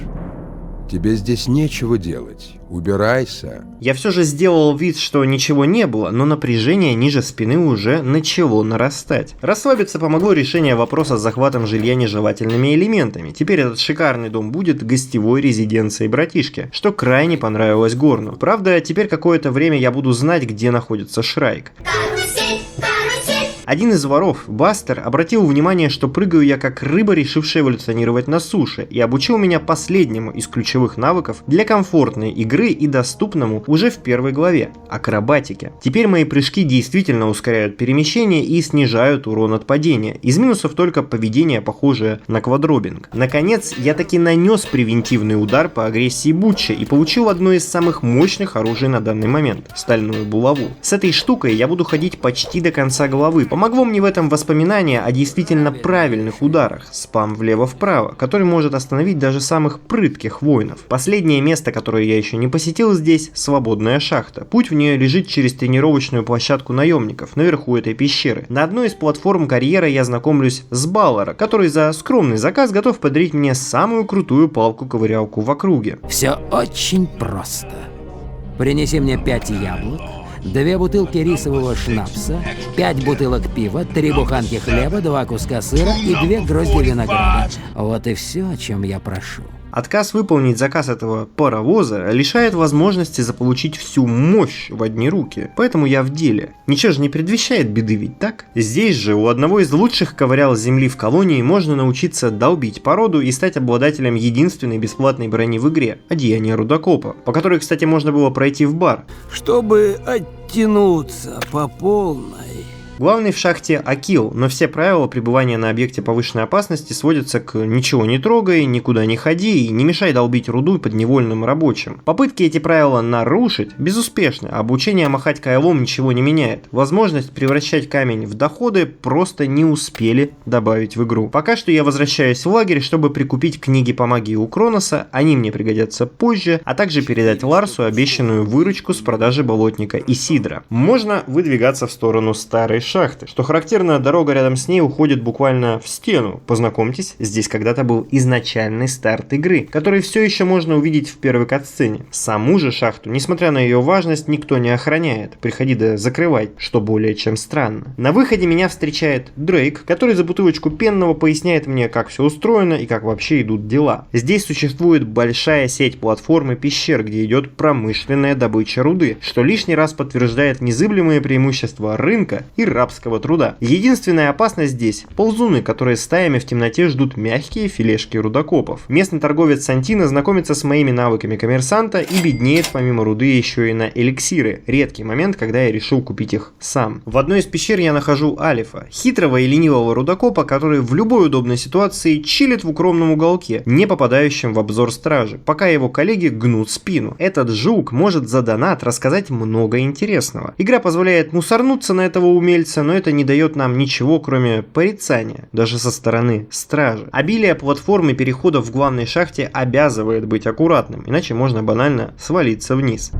Тебе здесь нечего делать. Убирайся. Я все же сделал вид, что ничего не было, но напряжение ниже спины уже начало нарастать. Расслабиться помогло решение вопроса с захватом жилья нежелательными элементами. Теперь этот шикарный дом будет гостевой резиденцией братишки, что крайне понравилось Горну. Правда, теперь какое-то время я буду знать, где находится Шрайк. Один из воров, Бастер, обратил внимание, что прыгаю я как рыба, решившая эволюционировать на суше, и обучил меня последнему из ключевых навыков для комфортной игры и доступному уже в первой главе – акробатике. Теперь мои прыжки действительно ускоряют перемещение и снижают урон от падения. Из минусов только поведение, похожее на квадробинг. Наконец, я таки нанес превентивный удар по агрессии Бутча и получил одно из самых мощных оружий на данный момент – стальную булаву. С этой штукой я буду ходить почти до конца главы. Помогло мне в этом воспоминание о действительно правильных ударах, спам влево-вправо, который может остановить даже самых прытких воинов. Последнее место, которое я еще не посетил здесь, свободная шахта. Путь в нее лежит через тренировочную площадку наемников, наверху этой пещеры. На одной из платформ карьера я знакомлюсь с Баллара, который за скромный заказ готов подарить мне самую крутую палку-ковырялку в округе. Все очень просто. Принеси мне 5 яблок, 2 бутылки рисового шнапса, 5 бутылок пива, 3 буханки хлеба, 2 куска сыра и 2 грозди винограда. Вот и все, о чем я прошу. Отказ выполнить заказ этого паровоза лишает возможности заполучить всю мощь в одни руки, поэтому я в деле. Ничего же не предвещает беды, ведь так? Здесь же у одного из лучших ковырял земли в колонии можно научиться долбить породу и стать обладателем единственной бесплатной брони в игре – одеяние рудокопа, по которой, кстати, можно было пройти в бар. Чтобы оттянуться по полной. Главный в шахте Акил, но все правила пребывания на объекте повышенной опасности сводятся к «ничего не трогай», «никуда не ходи» и «не мешай долбить руду подневольным рабочим». Попытки эти правила нарушить безуспешны, а обучение махать кайлом ничего не меняет. Возможность превращать камень в доходы просто не успели добавить в игру. Пока что я возвращаюсь в лагерь, чтобы прикупить книги по магии у Кроноса, они мне пригодятся позже, а также передать Ларсу обещанную выручку с продажи болотника и сидра. Можно выдвигаться в сторону старой шахты. Что характерно, дорога рядом с ней уходит буквально в стену. Познакомьтесь, здесь когда-то был изначальный старт игры, который все еще можно увидеть в первой катсцене. Саму же шахту, несмотря на ее важность, никто не охраняет. Приходи да закрывай, что более чем странно. На выходе меня встречает Дрейк, который за бутылочку пенного поясняет мне, как все устроено и как вообще идут дела. Здесь существует большая сеть платформ и пещер, где идет промышленная добыча руды, что лишний раз подтверждает незыблемые преимущества рынка и рабского труда. Единственная опасность здесь – ползуны, которые стаями в темноте ждут мягкие филешки рудокопов. Местный торговец Сантино знакомится с моими навыками коммерсанта и беднеет помимо руды еще и на эликсиры. Редкий момент, когда я решил купить их сам. В одной из пещер я нахожу Алифа, хитрого и ленивого рудокопа, который в любой удобной ситуации чилит в укромном уголке, не попадающем в обзор стражи, пока его коллеги гнут спину. Этот жук может за донат рассказать много интересного. Игра позволяет мусорнуться на этого умельца говорится, но это не дает нам ничего, кроме порицания, даже со стороны стражи. Обилие платформ и переходов в главной шахте обязывает быть аккуратным, иначе можно банально свалиться вниз.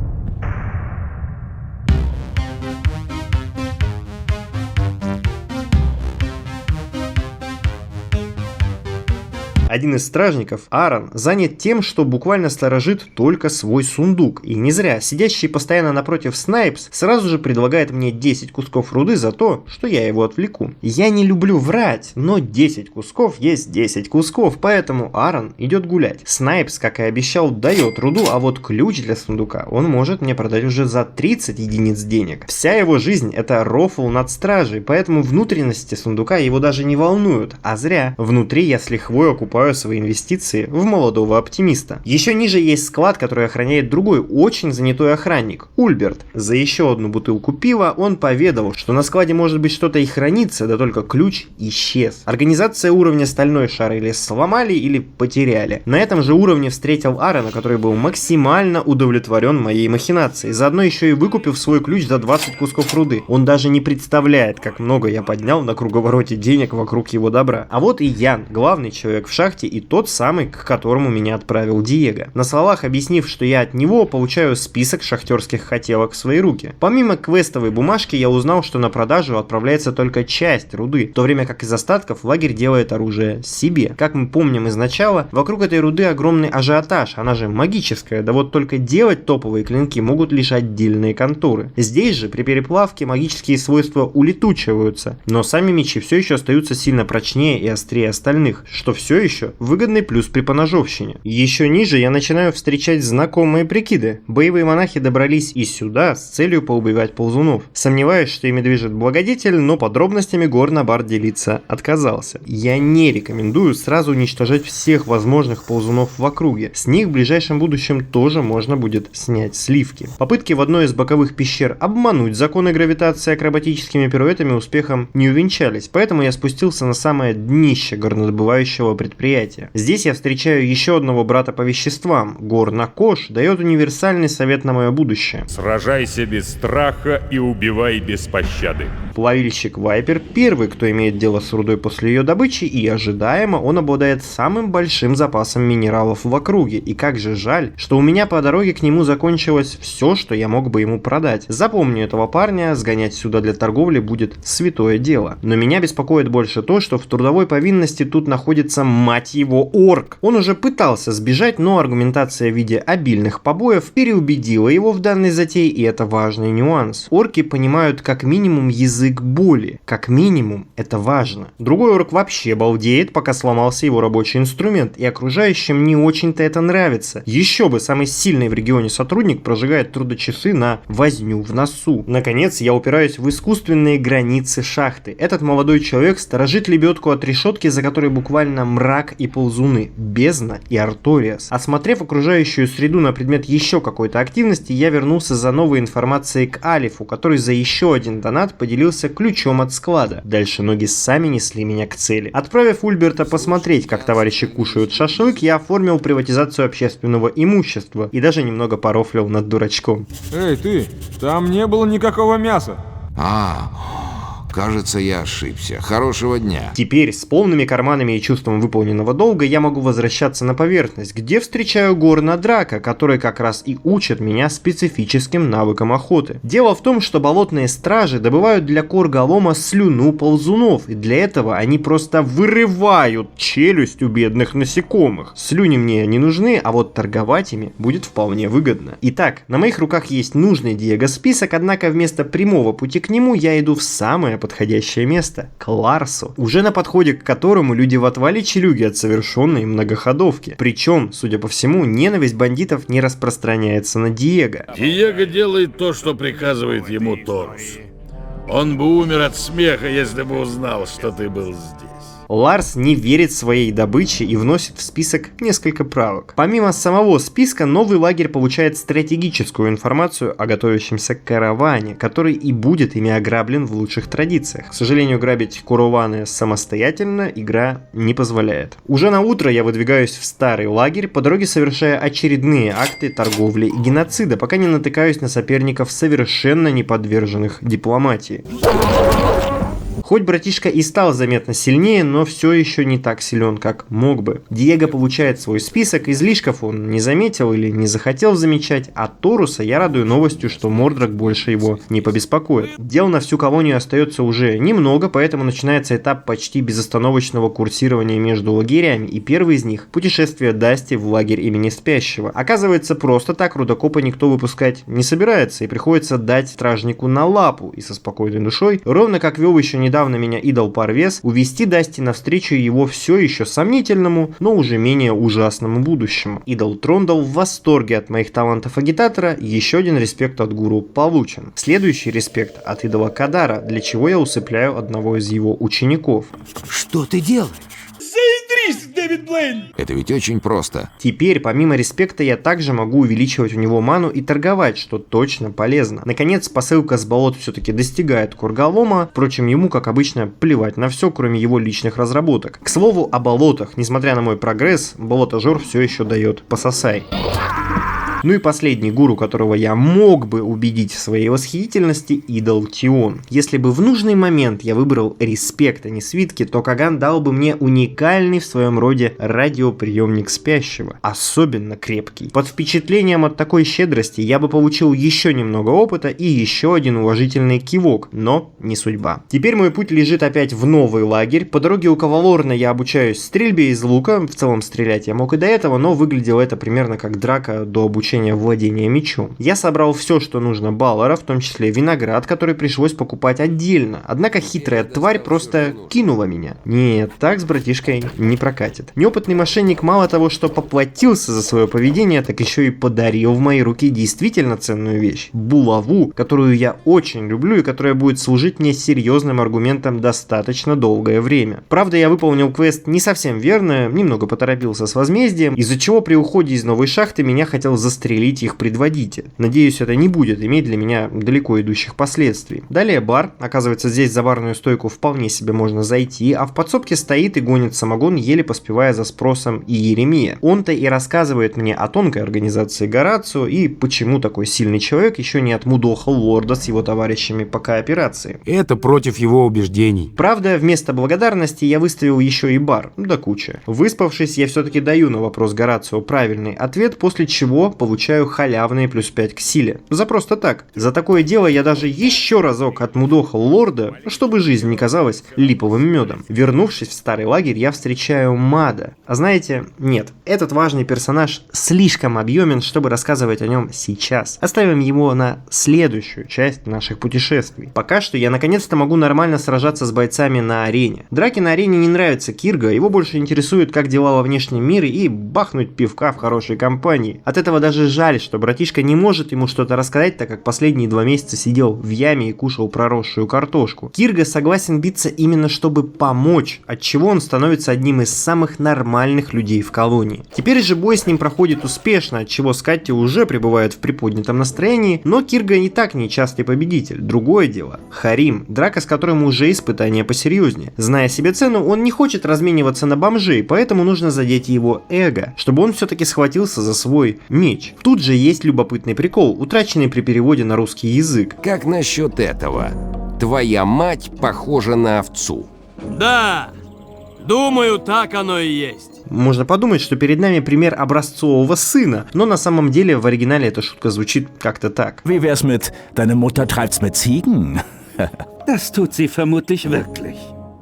Один из стражников, Аарон, занят тем, что буквально сторожит только свой сундук. И не зря. Сидящий постоянно напротив Снайпс сразу же предлагает мне 10 кусков руды за то, что я его отвлеку. Я не люблю врать, но 10 кусков есть 10 кусков, поэтому Аарон идет гулять. Снайпс, как и обещал, дает руду, а вот ключ для сундука он может мне продать уже за 30 единиц денег. Вся его жизнь это рофл над стражей, поэтому внутренности сундука его даже не волнуют. А зря. Внутри я с лихвой окупаю свои инвестиции в молодого оптимиста. Еще ниже есть склад, который охраняет другой очень занятой охранник, Ульберт. За еще одну бутылку пива он поведал, что на складе может быть что-то и хранится, да только ключ исчез. Организация уровня стальной шар или сломали, или потеряли. На этом же уровне встретил Аарона, который был максимально удовлетворен моей махинацией, заодно еще и выкупив свой ключ за 20 кусков руды. Он даже не представляет, как много я поднял на круговороте денег вокруг его добра. А вот и Ян, главный человек в шахте и тот самый, к которому меня отправил Диего. На словах объяснив, что я от него получаю список шахтерских хотелок в свои руки. Помимо квестовой бумажки я узнал, что на продажу отправляется только часть руды, в то время как из остатков лагерь делает оружие себе. Как мы помним из начала, вокруг этой руды огромный ажиотаж, она же магическая, да вот только делать топовые клинки могут лишь отдельные конторы. Здесь же при переплавке магические свойства улетучиваются, но сами мечи все еще остаются сильно прочнее и острее остальных, что все еще выгодный плюс при поножовщине. Еще ниже я начинаю встречать знакомые прикиды. Боевые монахи добрались и сюда с целью поубивать ползунов. Сомневаюсь, что ими движет благодетель, но подробностями Горнабард делиться отказался. Я не рекомендую сразу уничтожать всех возможных ползунов в округе. С них в ближайшем будущем тоже можно будет снять сливки. Попытки в одной из боковых пещер обмануть законы гравитации акробатическими пируэтами успехом не увенчались, поэтому я спустился на самое днище горнодобывающего предприятия. Здесь я встречаю еще одного брата по веществам. Горнакош дает универсальный совет на мое будущее. Сражайся без страха и убивай без пощады. Плавильщик Вайпер первый, кто имеет дело с рудой после ее добычи, и ожидаемо он обладает самым большим запасом минералов в округе. И как же жаль, что у меня по дороге к нему закончилось все, что я мог бы ему продать. Запомню этого парня, сгонять сюда для торговли будет святое дело. Но меня беспокоит больше то, что в трудовой повинности тут находится, мать его, орк. Он уже пытался сбежать, но аргументация в виде обильных побоев переубедила его в данной затее, и это важный нюанс. Орки понимают как минимум язык боли. Как минимум, это важно. Другой орк вообще балдеет, пока сломался его рабочий инструмент, и окружающим не очень-то это нравится. Еще бы, самый сильный в регионе сотрудник прожигает трудочасы на возню в носу. Наконец, я упираюсь в искусственные границы шахты. Этот молодой человек сторожит лебедку от решетки, за которой буквально мрак и ползуны, бездна и Арториас. Осмотрев окружающую среду на предмет еще какой-то активности, я вернулся за новой информацией к Алифу, который за еще один донат поделился ключом от склада. Дальше ноги сами несли меня к цели. Отправив Ульберта посмотреть, как товарищи кушают шашлык, я оформил приватизацию общественного имущества и даже немного порофлил над дурачком. Эй, ты, там не было никакого мяса. Кажется, я ошибся. Хорошего дня. Теперь с полными карманами и чувством выполненного долга я могу возвращаться на поверхность, где встречаю Горна Драка, который как раз и учит меня специфическим навыкам охоты. Дело в том, что болотные стражи добывают для Корголома слюну ползунов, и для этого они просто вырывают челюсть у бедных насекомых. Слюни мне не нужны, а вот торговать ими будет вполне выгодно. Итак, на моих руках есть нужный Диего список, однако вместо прямого пути к нему я иду в самое подходящее место – к Ларсу, уже на подходе к которому люди в отвале челюги от совершенной многоходовки. Причем, судя по всему, ненависть бандитов не распространяется на Диего. Диего делает то, что приказывает ему Торус. Он бы умер от смеха, если бы узнал, что ты был здесь. Ларс не верит своей добыче и вносит в список несколько правок. Помимо самого списка, новый лагерь получает стратегическую информацию о готовящемся караване, который и будет ими ограблен в лучших традициях. К сожалению, грабить караваны самостоятельно игра не позволяет. Уже на утро я выдвигаюсь в старый лагерь, по дороге совершая очередные акты торговли и геноцида, пока не натыкаюсь на соперников, совершенно не подверженных дипломатии. Хоть братишка и стал заметно сильнее, но все еще не так силен, как мог бы. Диего получает свой список, излишков он не заметил или не захотел замечать, а Торуса я радую новостью, что Мордрак больше его не побеспокоит. Дел на всю колонию остается уже немного, поэтому начинается этап почти безостановочного курсирования между лагерями, и первый из них – путешествие Дасти в лагерь имени Спящего. Оказывается, просто так рудокопа никто выпускать не собирается, и приходится дать стражнику на лапу, и со спокойной душой, ровно как вел еще недавно меня идол Парвес, увести Дасти навстречу его все еще сомнительному, но уже менее ужасному будущему. Идол Трондал в восторге от моих талантов агитатора, еще один респект от гуру получен. Следующий респект от идола Кадара, для чего я усыпляю одного из его учеников. Что ты делаешь? Это ведь очень просто. Теперь, помимо респекта, я также могу увеличивать у него ману и торговать, что точно полезно. Наконец, посылка с болот все-таки достигает Кургалома, впрочем, ему, как обычно, плевать на все, кроме его личных разработок. К слову о болотах, несмотря на мой прогресс, болотожор все еще дает пососай. Ну и последний гуру, которого я мог бы убедить в своей восхитительности, идол Тион. Если бы в нужный момент я выбрал респект, а не свитки, то Каган дал бы мне уникальный в своем роде радиоприемник Спящего. Особенно крепкий. Под впечатлением от такой щедрости я бы получил еще немного опыта и еще один уважительный кивок, но не судьба. Теперь мой путь лежит опять в новый лагерь. По дороге у Кавалорна я обучаюсь стрельбе из лука. В целом стрелять я мог и до этого, но выглядело это примерно как драка до обучения владения мечом. Я собрал все, что нужно Баллара, в том числе виноград, который пришлось покупать отдельно. Однако хитрая тварь просто кинула меня. Нет, так с братишкой не прокатит. Неопытный мошенник мало того, что поплатился за свое поведение, так еще и подарил в мои руки действительно ценную вещь. Булаву, которую я очень люблю и которая будет служить мне серьезным аргументом достаточно долгое время. Правда, я выполнил квест не совсем верно, немного поторопился с возмездием, из-за чего при уходе из новой шахты меня хотел застрелить их предводитель. Надеюсь, это не будет иметь для меня далеко идущих последствий. Далее бар. Оказывается, здесь за барную стойку вполне себе можно зайти, а в подсобке стоит и гонит самогон, еле поспевая за спросом и Еремия. Он-то и рассказывает мне о тонкой организации Горацио и почему такой сильный человек еще не отмудохал лорда с его товарищами по кооперации. Это против его убеждений. Правда, вместо благодарности я выставил еще и бар, да куча. Выспавшись, я все-таки даю на вопрос Горацио правильный ответ, после чего получаю халявные плюс 5 к силе. За просто так. За такое дело я даже еще разок отмудохал лорда, чтобы жизнь не казалась липовым медом. Вернувшись в старый лагерь, я встречаю Мада. А знаете, нет, этот важный персонаж слишком объемен, чтобы рассказывать о нем сейчас. Оставим его на следующую часть наших путешествий. Пока что я наконец-то могу нормально сражаться с бойцами на арене. Драки на арене не нравятся Кирго, его больше интересует, как дела во внешнем мире и бахнуть пивка в хорошей компании. От этого даже жаль, что братишка не может ему что-то рассказать, так как последние 2 месяца сидел в яме и кушал проросшую картошку. Кирго согласен биться именно чтобы помочь, отчего он становится одним из самых нормальных людей в колонии. Теперь же бой с ним проходит успешно, отчего Скатти уже пребывает в приподнятом настроении, но Кирго и так нечастый победитель. Другое дело – Харим, драка с которым уже испытание посерьезнее. Зная себе цену, он не хочет размениваться на бомжей, поэтому нужно задеть его эго, чтобы он все-таки схватился за свой меч. Тут же есть любопытный прикол, утраченный при переводе на русский язык. Как насчет этого? Твоя мать похожа на овцу. Да, думаю, так оно и есть. Можно подумать, что перед нами пример образцового сына, но на самом деле в оригинале эта шутка звучит как-то так. Wie wär's mit deine Mutter treibt's mit Ziegen? Das tut sie vermutlich wirklich.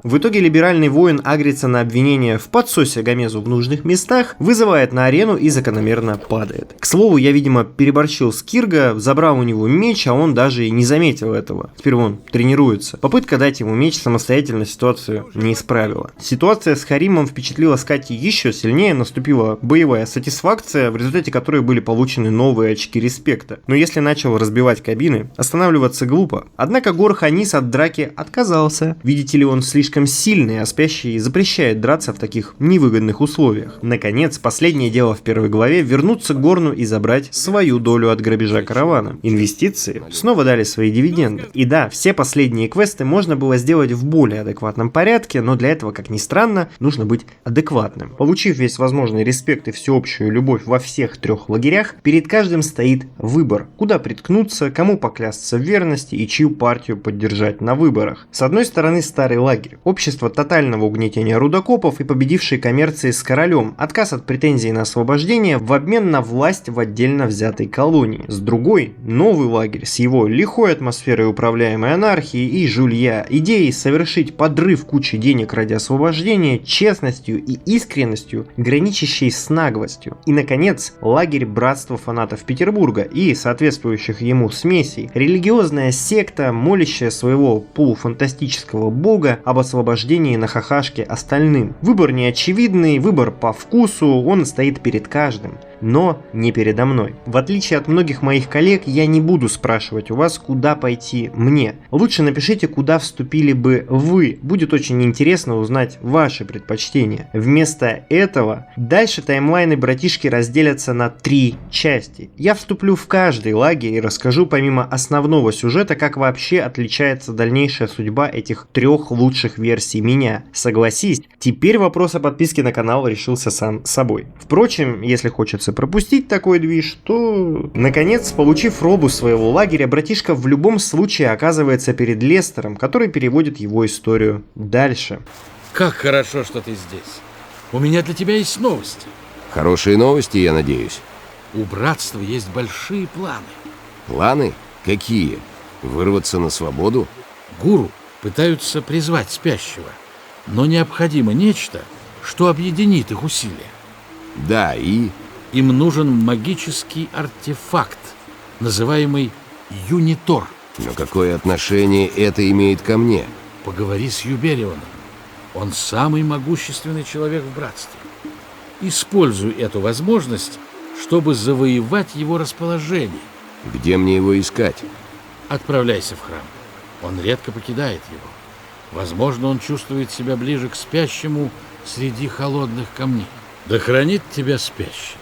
В итоге либеральный воин агрится на обвинение в подсосе Гомезу в нужных местах, вызывает на арену и закономерно падает. К слову, я, видимо, переборщил с Кирго, забрал у него меч, а он даже и не заметил этого. Теперь он тренируется. Попытка дать ему меч самостоятельно ситуацию не исправила. Ситуация с Харимом впечатлила Скатти еще сильнее, наступила боевая сатисфакция, в результате которой были получены новые очки респекта. Но если начал разбивать кабины, останавливаться глупо. Однако Гор Ханис от драки отказался. Видите ли, он слишком слишком сильный, а спящий запрещает драться в таких невыгодных условиях. Наконец, последнее дело в первой главе — вернуться к Горну и забрать свою долю от грабежа каравана. Инвестиции снова дали свои дивиденды. И да, все последние квесты можно было сделать в более адекватном порядке, но для этого, как ни странно, нужно быть адекватным. Получив весь возможный респект и всеобщую любовь во всех 3 лагерях, перед каждым стоит выбор, куда приткнуться, кому поклясться в верности и чью партию поддержать на выборах. С одной стороны, старый лагерь, общество тотального угнетения рудокопов и победившей коммерции с королем, отказ от претензий на освобождение в обмен на власть в отдельно взятой колонии. С другой, новый лагерь с его лихой атмосферой управляемой анархии и жулья, идеей совершить подрыв кучи денег ради освобождения, честностью и искренностью, граничащей с наглостью. И, наконец, лагерь братства фанатов Петербурга и соответствующих ему смесей, религиозная секта, молящая своего полуфантастического бога об освобождении на хахашке остальным. Выбор неочевидный, выбор по вкусу, он стоит перед каждым, но не передо мной. В отличие от многих моих коллег, я не буду спрашивать у вас, куда пойти мне. Лучше напишите, куда вступили бы вы. Будет очень интересно узнать ваши предпочтения. Вместо этого дальше таймлайны братишки разделятся на 3 части. Я вступлю в каждый лагерь и расскажу помимо основного сюжета, как вообще отличается дальнейшая судьба этих 3 лучших версий меня. Согласись, теперь вопрос о подписке на канал решился сам собой. Впрочем, если хочется пропустить такой движ, то, наконец, получив робу своего лагеря, братишка в любом случае оказывается перед Лестером, который переводит его историю дальше. Как хорошо, что ты здесь. У меня для тебя есть новости. Хорошие новости, я надеюсь. У братства есть большие планы. Планы? Какие? Вырваться на свободу? Гуру пытаются призвать спящего, но необходимо нечто, что объединит их усилия. Да, и... Им нужен магический артефакт, называемый Юнитор. Но какое отношение это имеет ко мне? Поговори с Юберионом. Он самый могущественный человек в братстве. Используй эту возможность, чтобы завоевать его расположение. Где мне его искать? Отправляйся в храм. Он редко покидает его. Возможно, он чувствует себя ближе к спящему среди холодных камней. Да хранит тебя спящий.